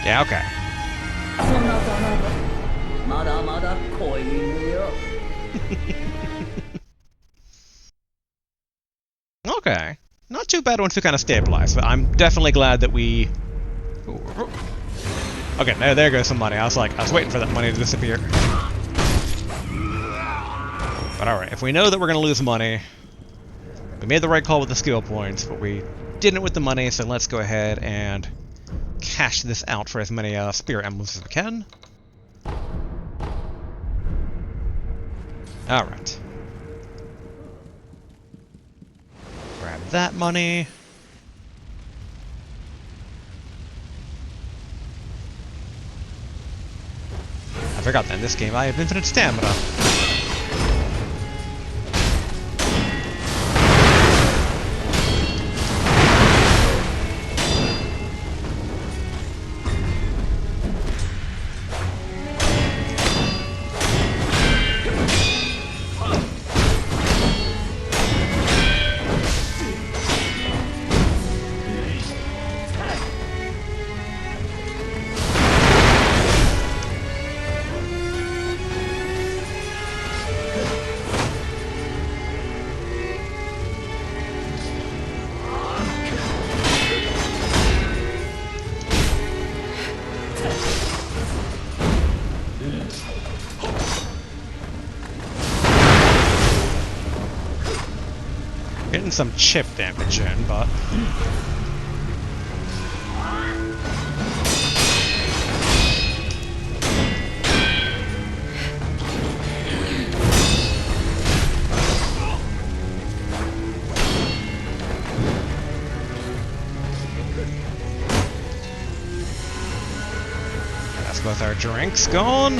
Yeah, okay. そなたなどまだまだ子犬よ。 Okay. Not too bad once we kind of stabilize, but I'm definitely glad that we... Okay, there goes some money. I was waiting for that money to disappear. But alright, if we know that we're going to lose money, we made the right call with the skill points, but we didn't with the money, so let's go ahead and cash this out for as many spirit emblems as we can. Alright. Grab that money. I forgot that in this game I have infinite stamina. Getting some chip damage in, but... That's both our drinks gone.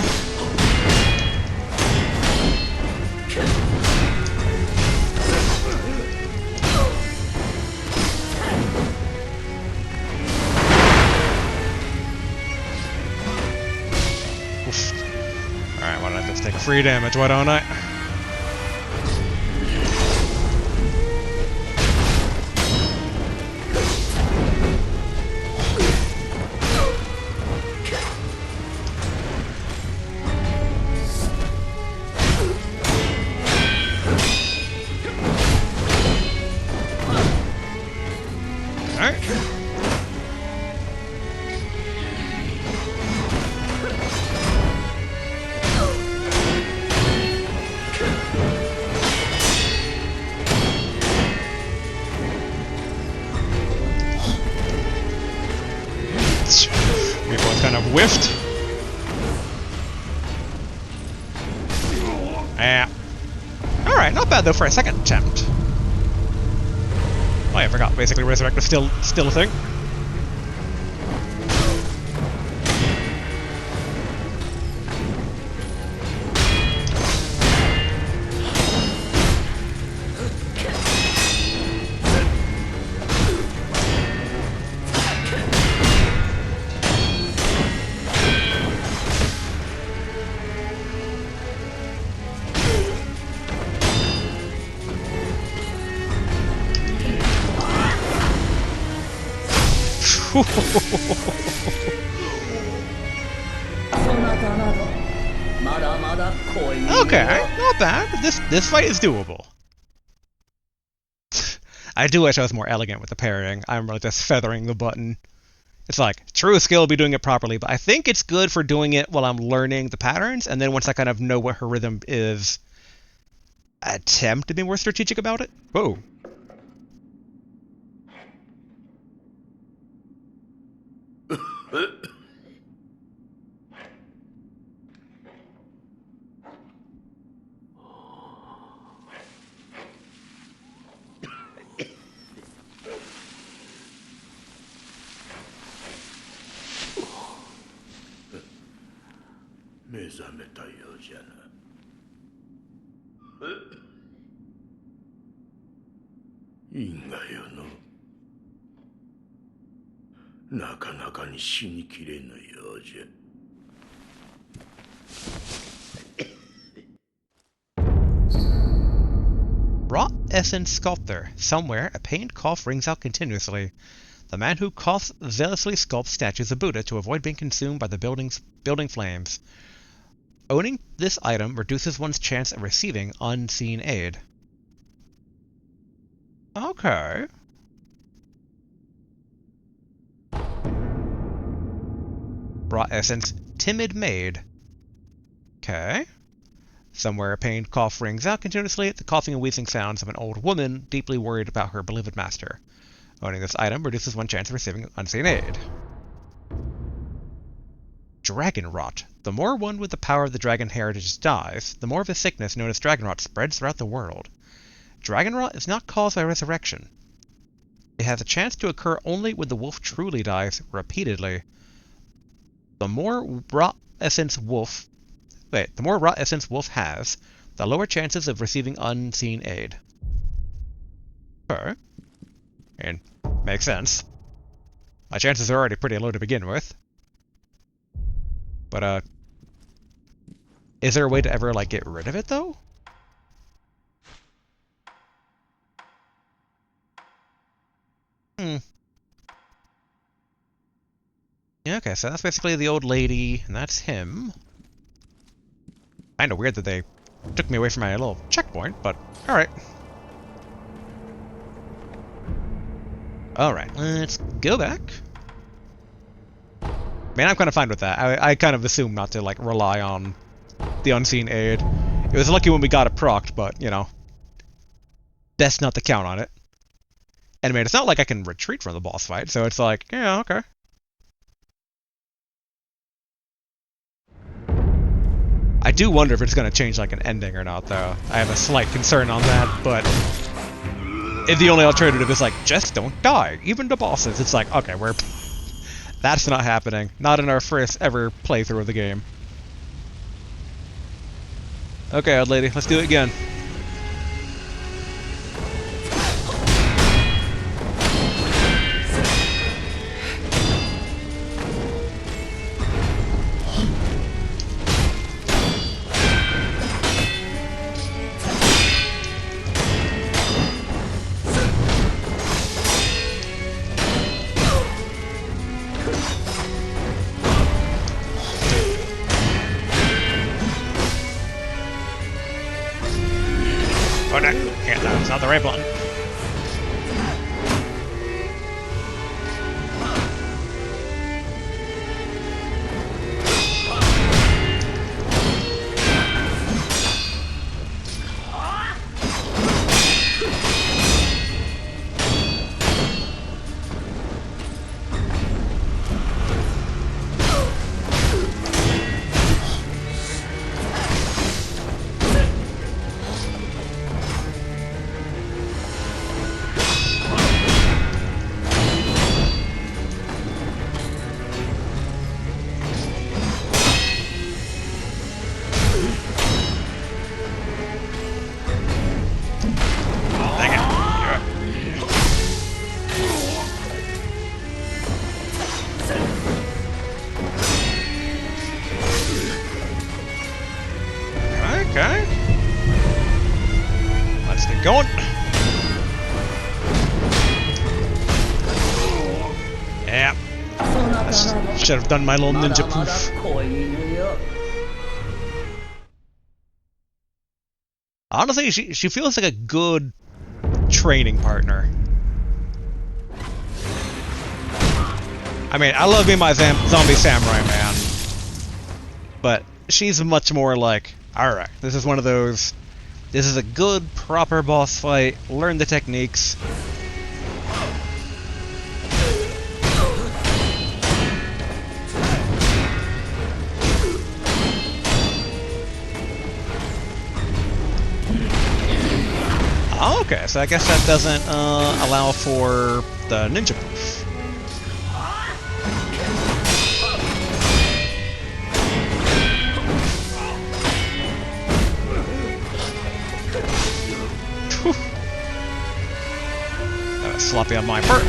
Alright, why don't I just take free damage, why don't I? Alright. We both kind of whiffed. Yeah. Alright, not bad though for a second attempt. Oh yeah, I forgot. Basically, resurrect is still a thing. まだまだ濃いよ。 Okay, not bad. This fight is doable. I do wish I was more elegant with the parrying. I'm really just feathering the button. It's like, true skill be doing it properly, but I think it's good for doing it while I'm learning the patterns, and then once I kind of know what her rhythm is, attempt to be more strategic about it. Whoa. 目覚めたようじゃな。因果よの。なかなかに死にきれぬようじゃ。Raw Essence Sculptor. Somewhere, a pained cough rings out continuously. The man who coughs zealously sculpts statues of Buddha to avoid being consumed by the building flames. Owning this item reduces one's chance of receiving unseen aid. Okay. Raw Essence Timid Maid. Okay. Somewhere a pained cough rings out continuously, the coughing and wheezing sounds of an old woman deeply worried about her beloved master. Owning this item reduces one chance of receiving unseen aid. Dragon Rot. The more one with the power of the dragon heritage dies, the more of a sickness known as Dragon Rot spreads throughout the world. Dragon Rot is not caused by resurrection. It has a chance to occur only when the wolf truly dies repeatedly. The more Rot Essence Wolf has, the lower chances of receiving unseen aid. Okay. And makes sense. My chances are already pretty low to begin with. But, is there a way to ever, like, get rid of it, though? Yeah, okay, so that's basically the old lady, and that's him. Kinda weird that they took me away from my little checkpoint, but alright. Alright, let's go back. Man, I'm kind of fine with that. I kind of assume not to, like, rely on the unseen aid. It was lucky when we got it procced, but, you know, best not to count on it. And I mean, it's not like I can retreat from the boss fight, so it's like, yeah, okay. I do wonder if it's going to change, like, an ending or not, though. I have a slight concern on that, but if the only alternative is, like, just don't die, even the bosses, it's like, okay, that's not happening. Not in our first ever playthrough of the game. Okay, old lady, let's do it again. Oh no, yeah, no, it's not the right button. Okay. Let's get going. Yeah. Should have done my little ninja poof. Honestly, she feels like a good training partner. I mean, I love me my zombie samurai, man. But she's much more like, alright, this is one of those... This is a good, proper boss fight. Learn the techniques. Okay, so I guess that doesn't allow for the ninja poof. That was sloppy on my part.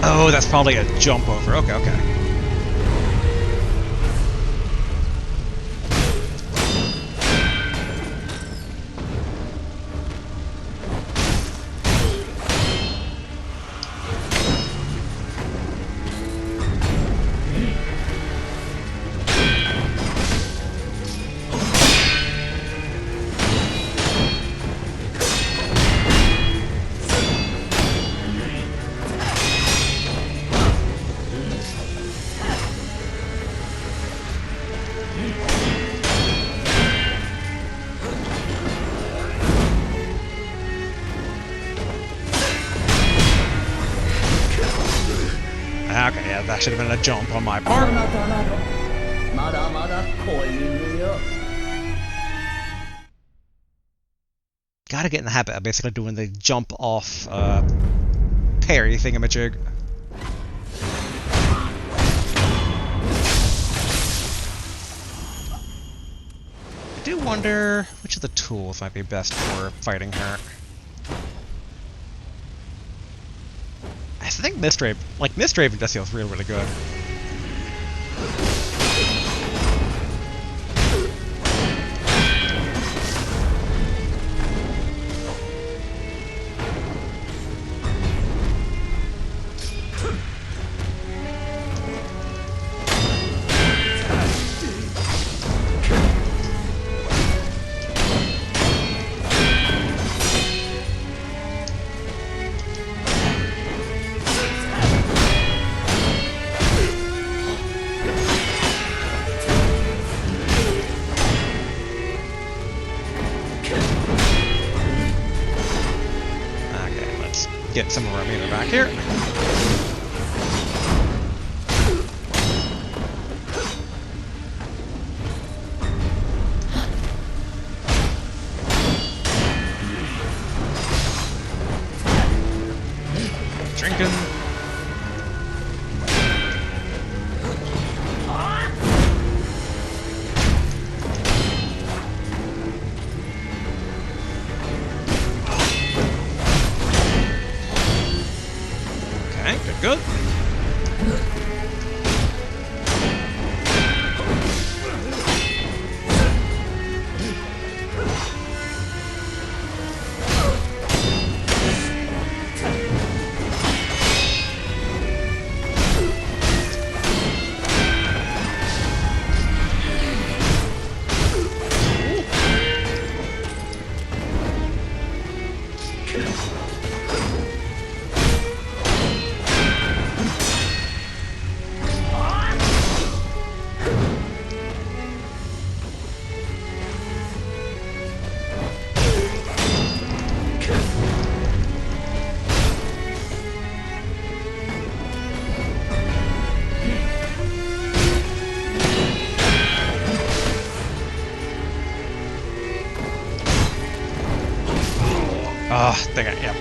Oh, that's probably a jump over. Okay, okay. Okay, yeah, that should have been a jump on my part. Gotta get in the habit of basically doing the jump off parry thingamajig. I do wonder which of the tools might be best for fighting her. I think Mistraven, like Mistraven just feels really, really good. Get some of our meter back here. Drinking. Good. Ah, dang it, yep.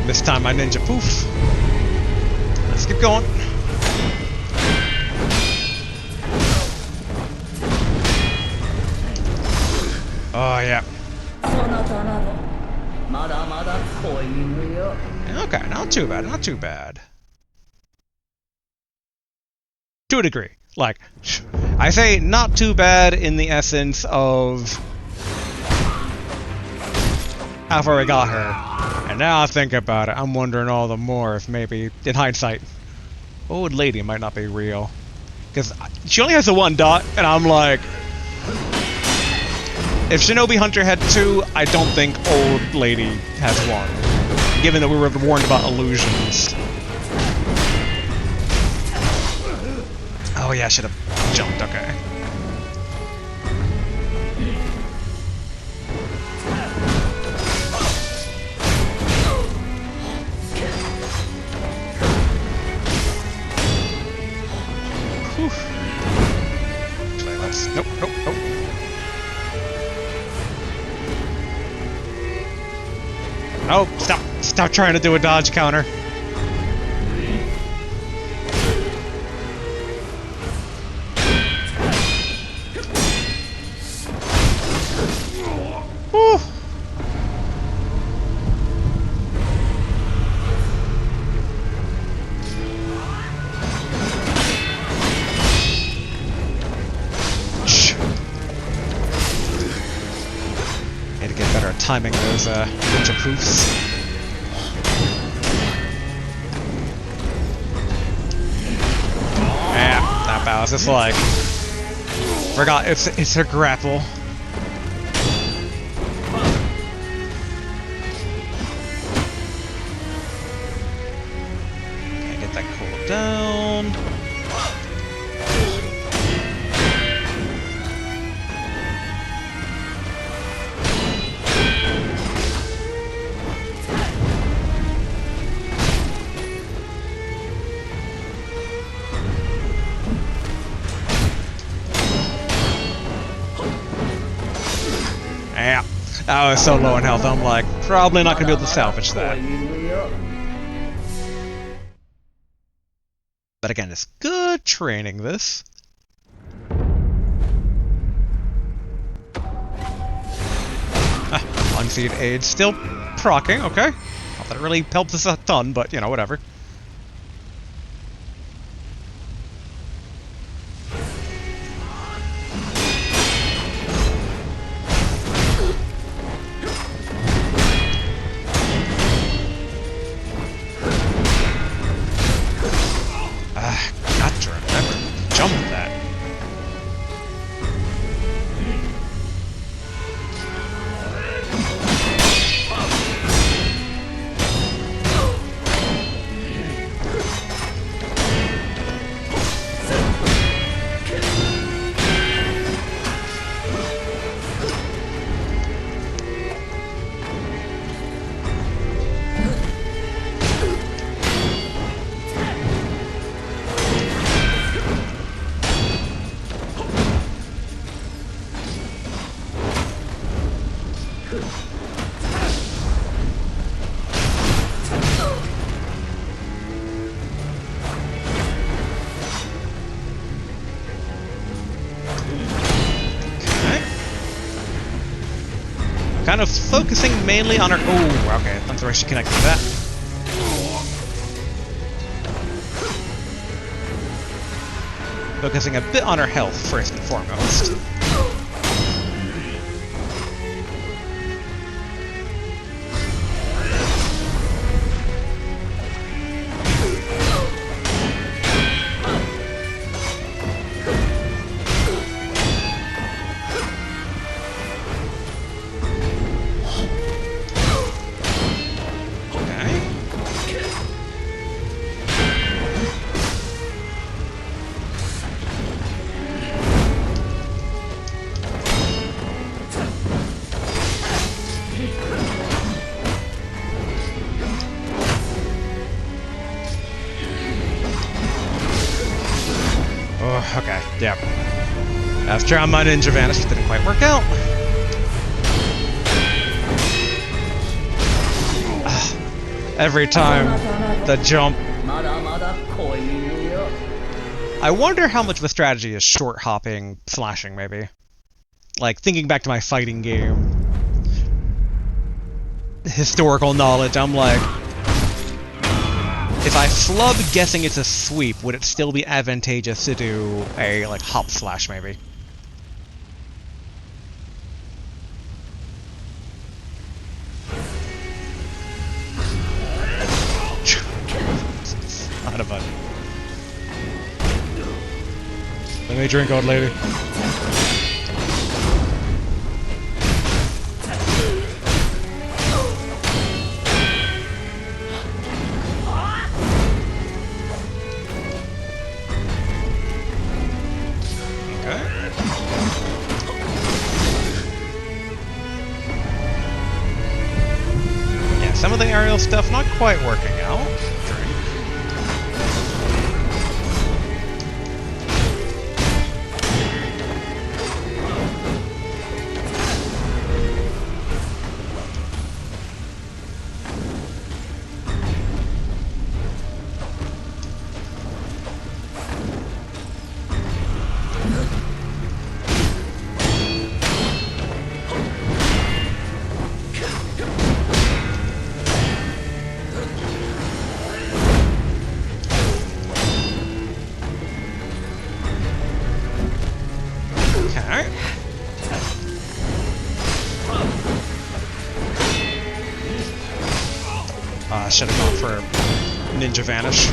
This time my ninja poof. Let's keep going. Oh, yeah. Okay, not too bad, not too bad. To a degree. Like, I say not too bad in the essence of how far I got her. And now I think about it, I'm wondering all the more if maybe, in hindsight, old lady might not be real. Because she only has the one dot, and I'm like... If Shinobi Hunter had 2, I don't think Old Lady has 1. Given that we were warned about illusions. Oh yeah, I should have jumped, okay. Whew. Actually, let's... Nope, nope, nope. Oh, stop! Stop trying to do a dodge counter. Whew. Need to get better at timing those ninja poofs. Yeah, that bows. It's like forgot it's her grapple. Okay, get that cooled down. Yeah, I was so low in health, I'm like, probably not gonna be able to salvage that. But again, it's good training, this. Unseen aid still proccing, okay. Not that it really helps us a ton, but, you know, whatever. Got to remember to jump that. Kind of focusing mainly on her. Oh, okay. That's where she connected to that. Focusing a bit on her health first and foremost. Okay, yeah. I was trying my ninja vanish, didn't quite work out. Every time the jump. I wonder how much of the strategy is short hopping, slashing, maybe. Like, thinking back to my fighting game historical knowledge, I'm like, if I flub guessing it's a sweep, would it still be advantageous to do a, like, hop slash, maybe? Not a button. Let me drink, old lady. Some of the aerial stuff not quite working out. I should have gone for Ninja Vanish.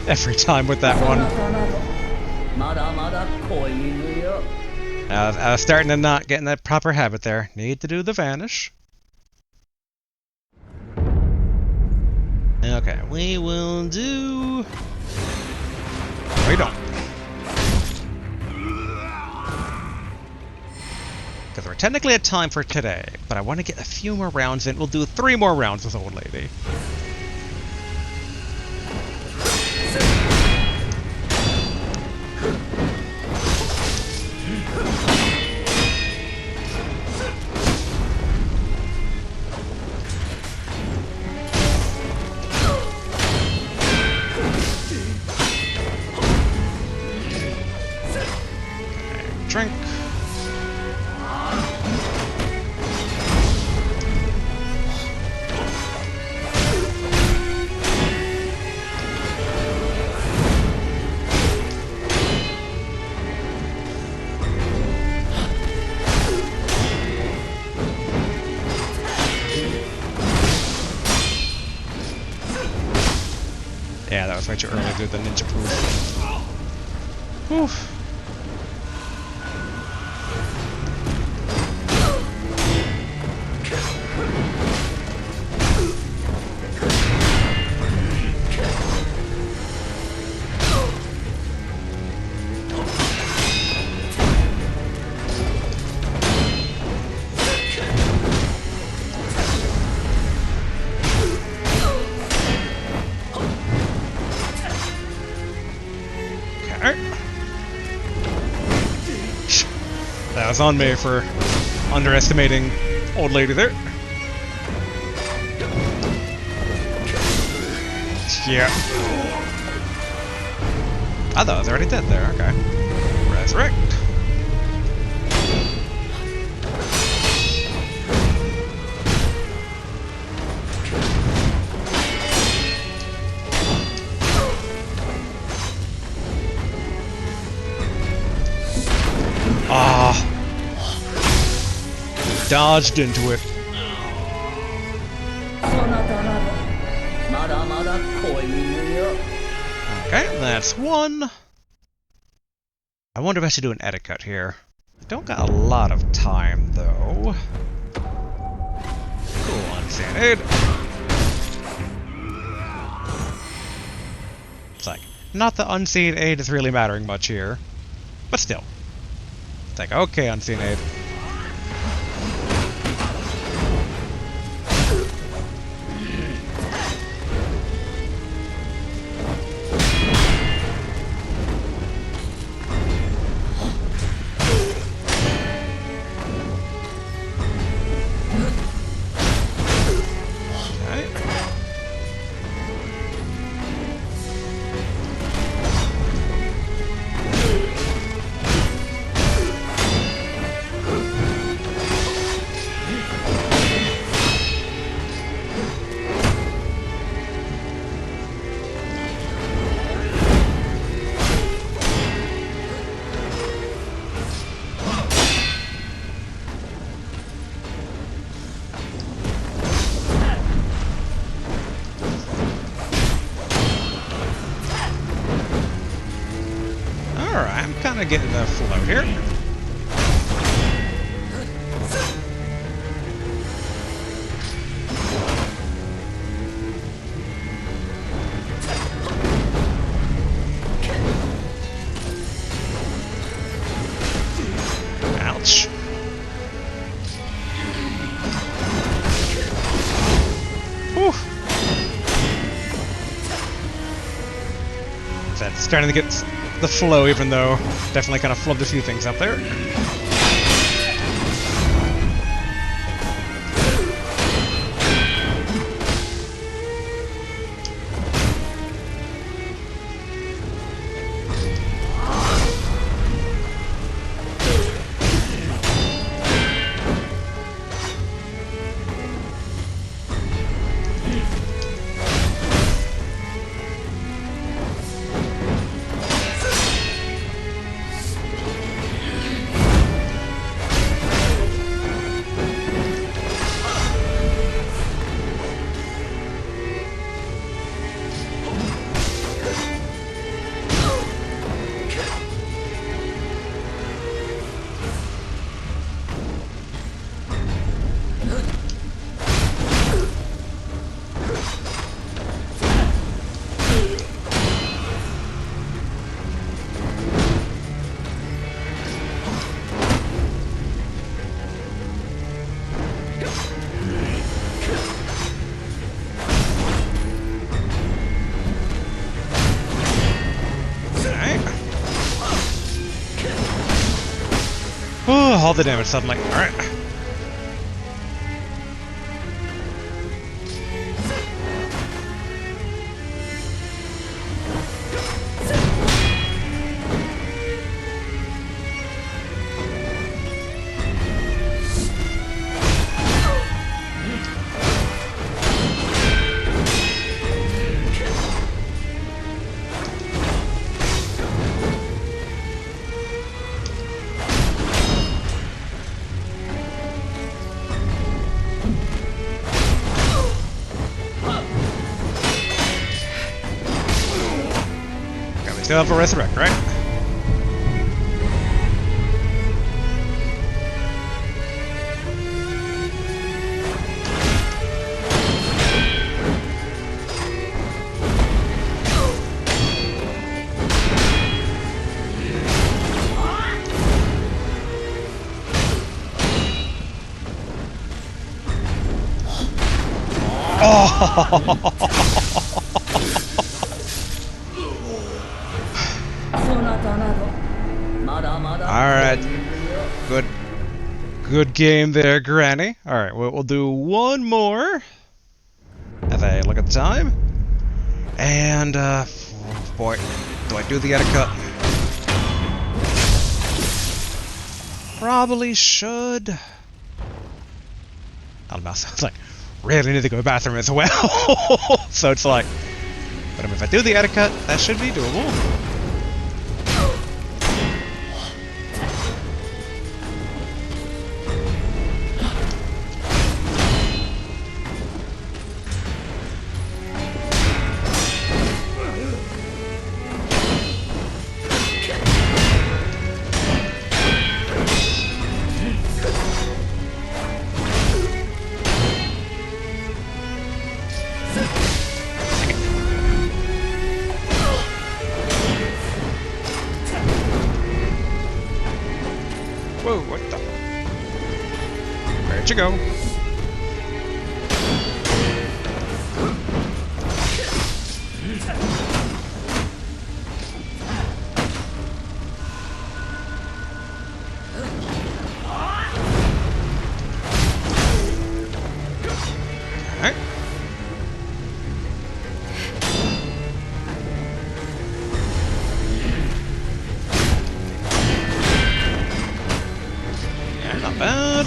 Every time with that one. I was starting to not get in that proper habit there. Need to do the Vanish. Okay, we will do... Right on. Because we're technically at time for today, but I want to get a few more rounds in. We'll do 3 more rounds with Old Lady. Drink. Yeah, that was way too early to do the ninja proof. Whew. That was on me for underestimating Old Lady there. Yeah. I thought I was already dead there, okay. Resurrect. Ah. Dodged into it. Okay, that's one. I wonder if I should do an etiquette here. I don't got a lot of time, though. Cool, unseen aid. It's like, not that unseen aid is really mattering much here. But still. It's like, okay, unseen aid. to get in the flow here. Ouch. Whew. That's starting to get the flow, even though definitely kind of flubbed a few things up there. Oh, all the damage suddenly. Alright. Still have a resurrect, right? Alright. Good game there, Granny. Alright, we'll do one more. As I look at the time. And, oh boy. Do I do the etiquette? Probably should. I don't know, sounds like really need to go to the bathroom as well. So it's like, but if I do the etiquette, that should be doable. Whoa, what the? Where'd you go? Alright. Not bad.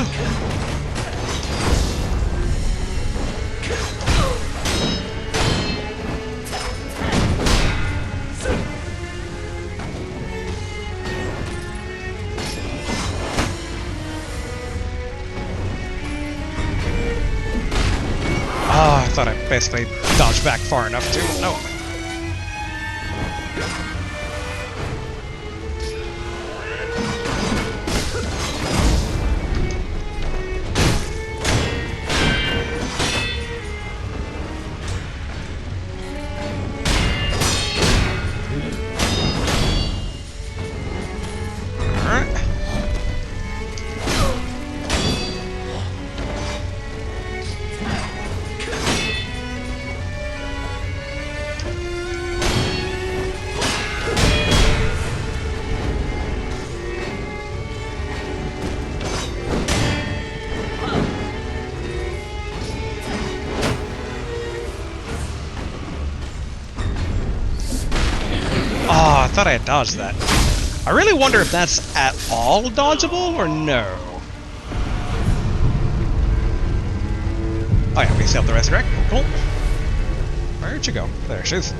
Oh, I thought I basically dodged back far enough to. No. thought I had dodged that. I really wonder if that's at all dodgeable or no. Oh yeah, we still have the resurrect. Cool. Where'd you go? There she is.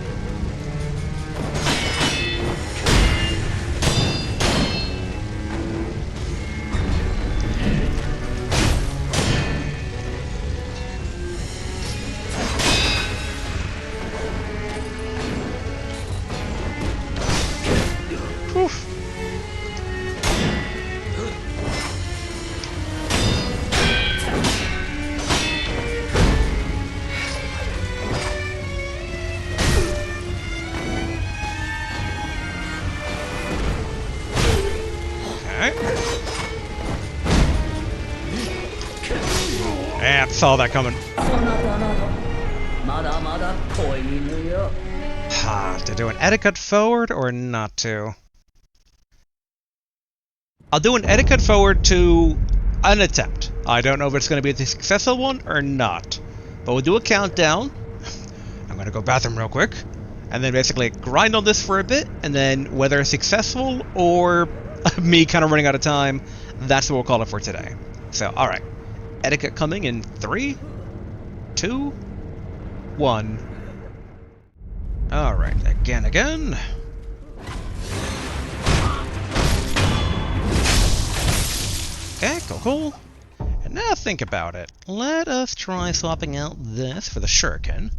Yeah, saw that coming. To do an etiquette forward or not to? I'll do an etiquette forward to an attempt. I don't know if it's going to be the successful one or not. But we'll do a countdown. I'm going to go bathroom real quick. And then basically grind on this for a bit. And then whether it's successful or me kind of running out of time, that's what we'll call it for today. So, alright. Etiquette coming in 3, 2, 1. Alright, again. Okay, cool. And now think about it. Let us try swapping out this for the shuriken.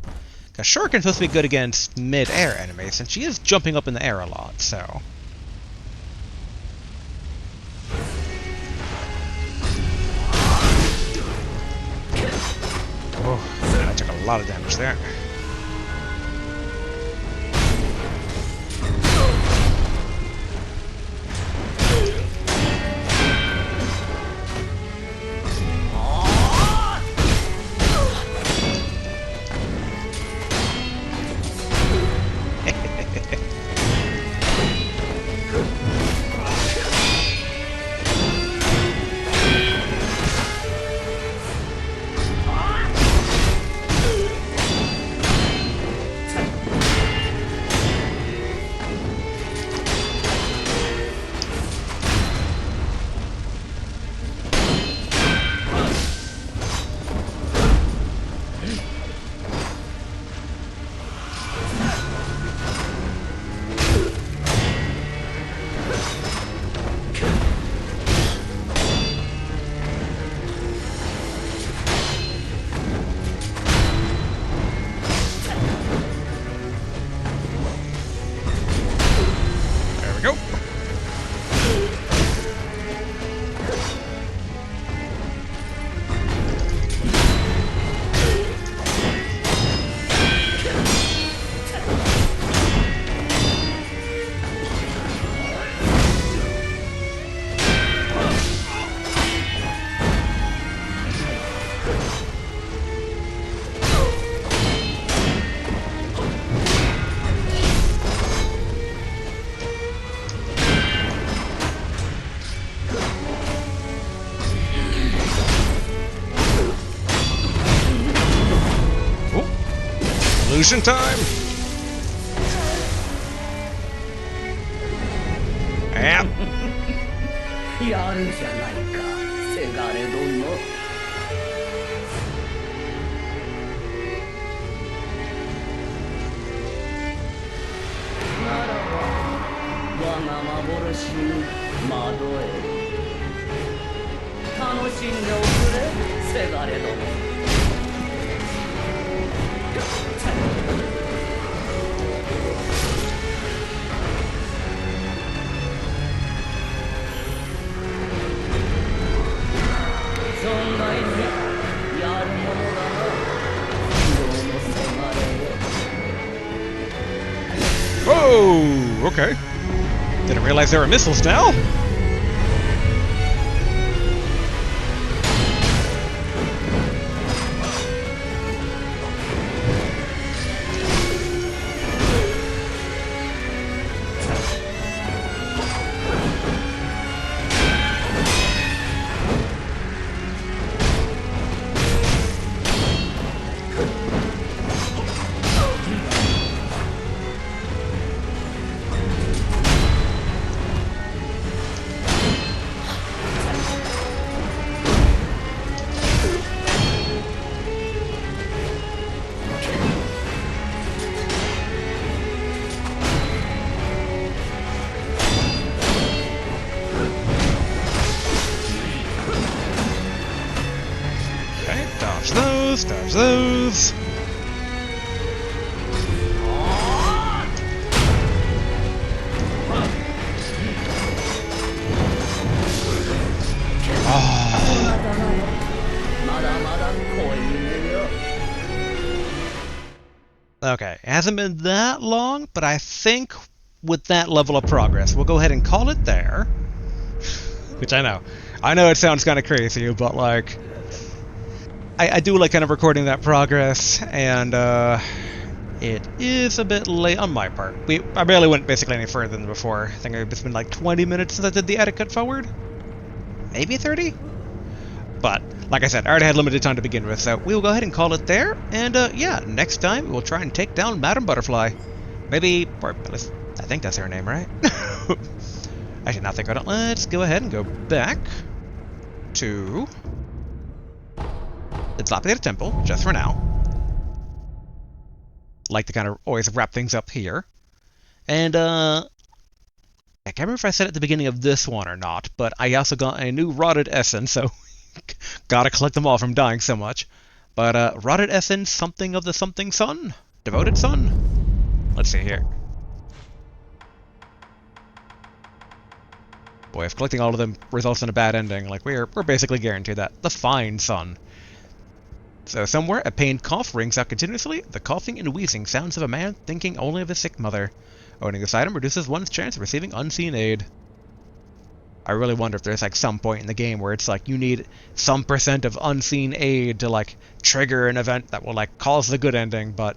Because shuriken's supposed to be good against mid-air enemies, and she is jumping up in the air a lot, so... Oh, I took a lot of damage there. Illusion time! Yep. やるじゃないか、せがれ殿。ならば、我が幻に惑え。楽しんでおくれ、せがれ殿。 Oh, okay. Didn't realize there were missiles now. those. Okay, it hasn't been that long, but I think with that level of progress, we'll go ahead and call it there. Which I know it sounds kind of crazy, but like, I do like kind of recording that progress, and it is a bit late on my part. I barely went basically any further than before. I think it's been like 20 minutes since I did the etiquette forward, maybe 30. But, like I said, I already had limited time to begin with, so we will go ahead and call it there. And, yeah, next time we'll try and take down Madam Butterfly. Maybe, or at least, I think that's her name, right? I should not think about it. Let's go ahead and go back to the dilapidated temple, just for now. Like to kind of always wrap things up here. And, I can't remember if I said it at the beginning of this one or not, but I also got a new rotted essence, so gotta collect them all from dying so much. But, rotted essence, something of the something sun? Devoted sun? Let's see here. Boy, if collecting all of them results in a bad ending, like we're basically guaranteed that. The fine sun. So somewhere, a pained cough rings out continuously. The coughing and wheezing sounds of a man thinking only of his sick mother. Owning this item reduces one's chance of receiving unseen aid. I really wonder if there's like some point in the game where it's like you need some % of unseen aid to like trigger an event that will like cause the good ending, but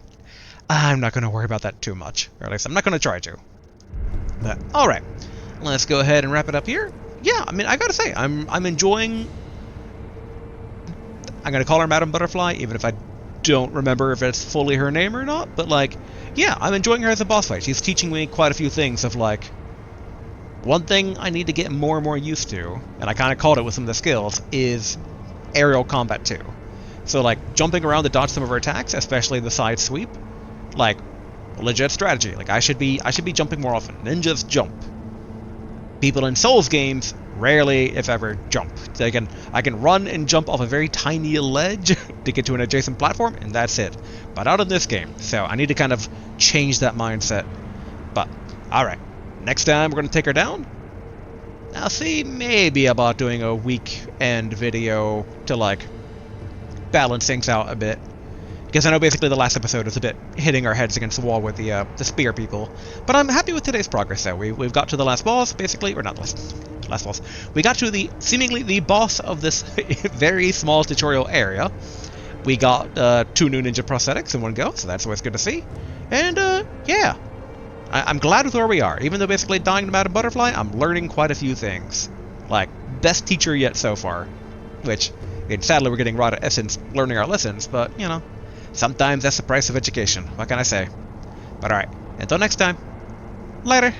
I'm not going to worry about that too much. Or at least I'm not going to try to. But alright, let's go ahead and wrap it up here. Yeah, I mean, I gotta say, I'm enjoying... I'm going to call her Madam Butterfly, even if I don't remember if it's fully her name or not, but like, yeah, I'm enjoying her as a boss fight. She's teaching me quite a few things of like, one thing I need to get more and more used to, and I kind of called it with some of the skills, is aerial combat too. So like, jumping around to dodge some of her attacks, especially the side sweep, like, legit strategy. Like, I should be jumping more often. Ninjas jump. People in Souls games rarely, if ever, jump. I can run and jump off a very tiny ledge to get to an adjacent platform, and that's it. But not in this game, so I need to kind of change that mindset. But, alright. Next time we're going to take her down. I'll see maybe about doing a weekend video to, like, balance things out a bit. Because I know basically the last episode is a bit hitting our heads against the wall with the spear people. But I'm happy with today's progress, though. We've got to the last boss, basically, or not last boss. We got to seemingly the boss of this very small tutorial area. We got 2 new ninja prosthetics in one go, so that's always good to see. And, yeah. I'm glad with where we are. Even though basically dying to Madam Butterfly, I'm learning quite a few things. Like, best teacher yet so far. Which, sadly we're getting rotted essence learning our lessons, but, you know, sometimes that's the price of education. What can I say? But alright, until next time, later.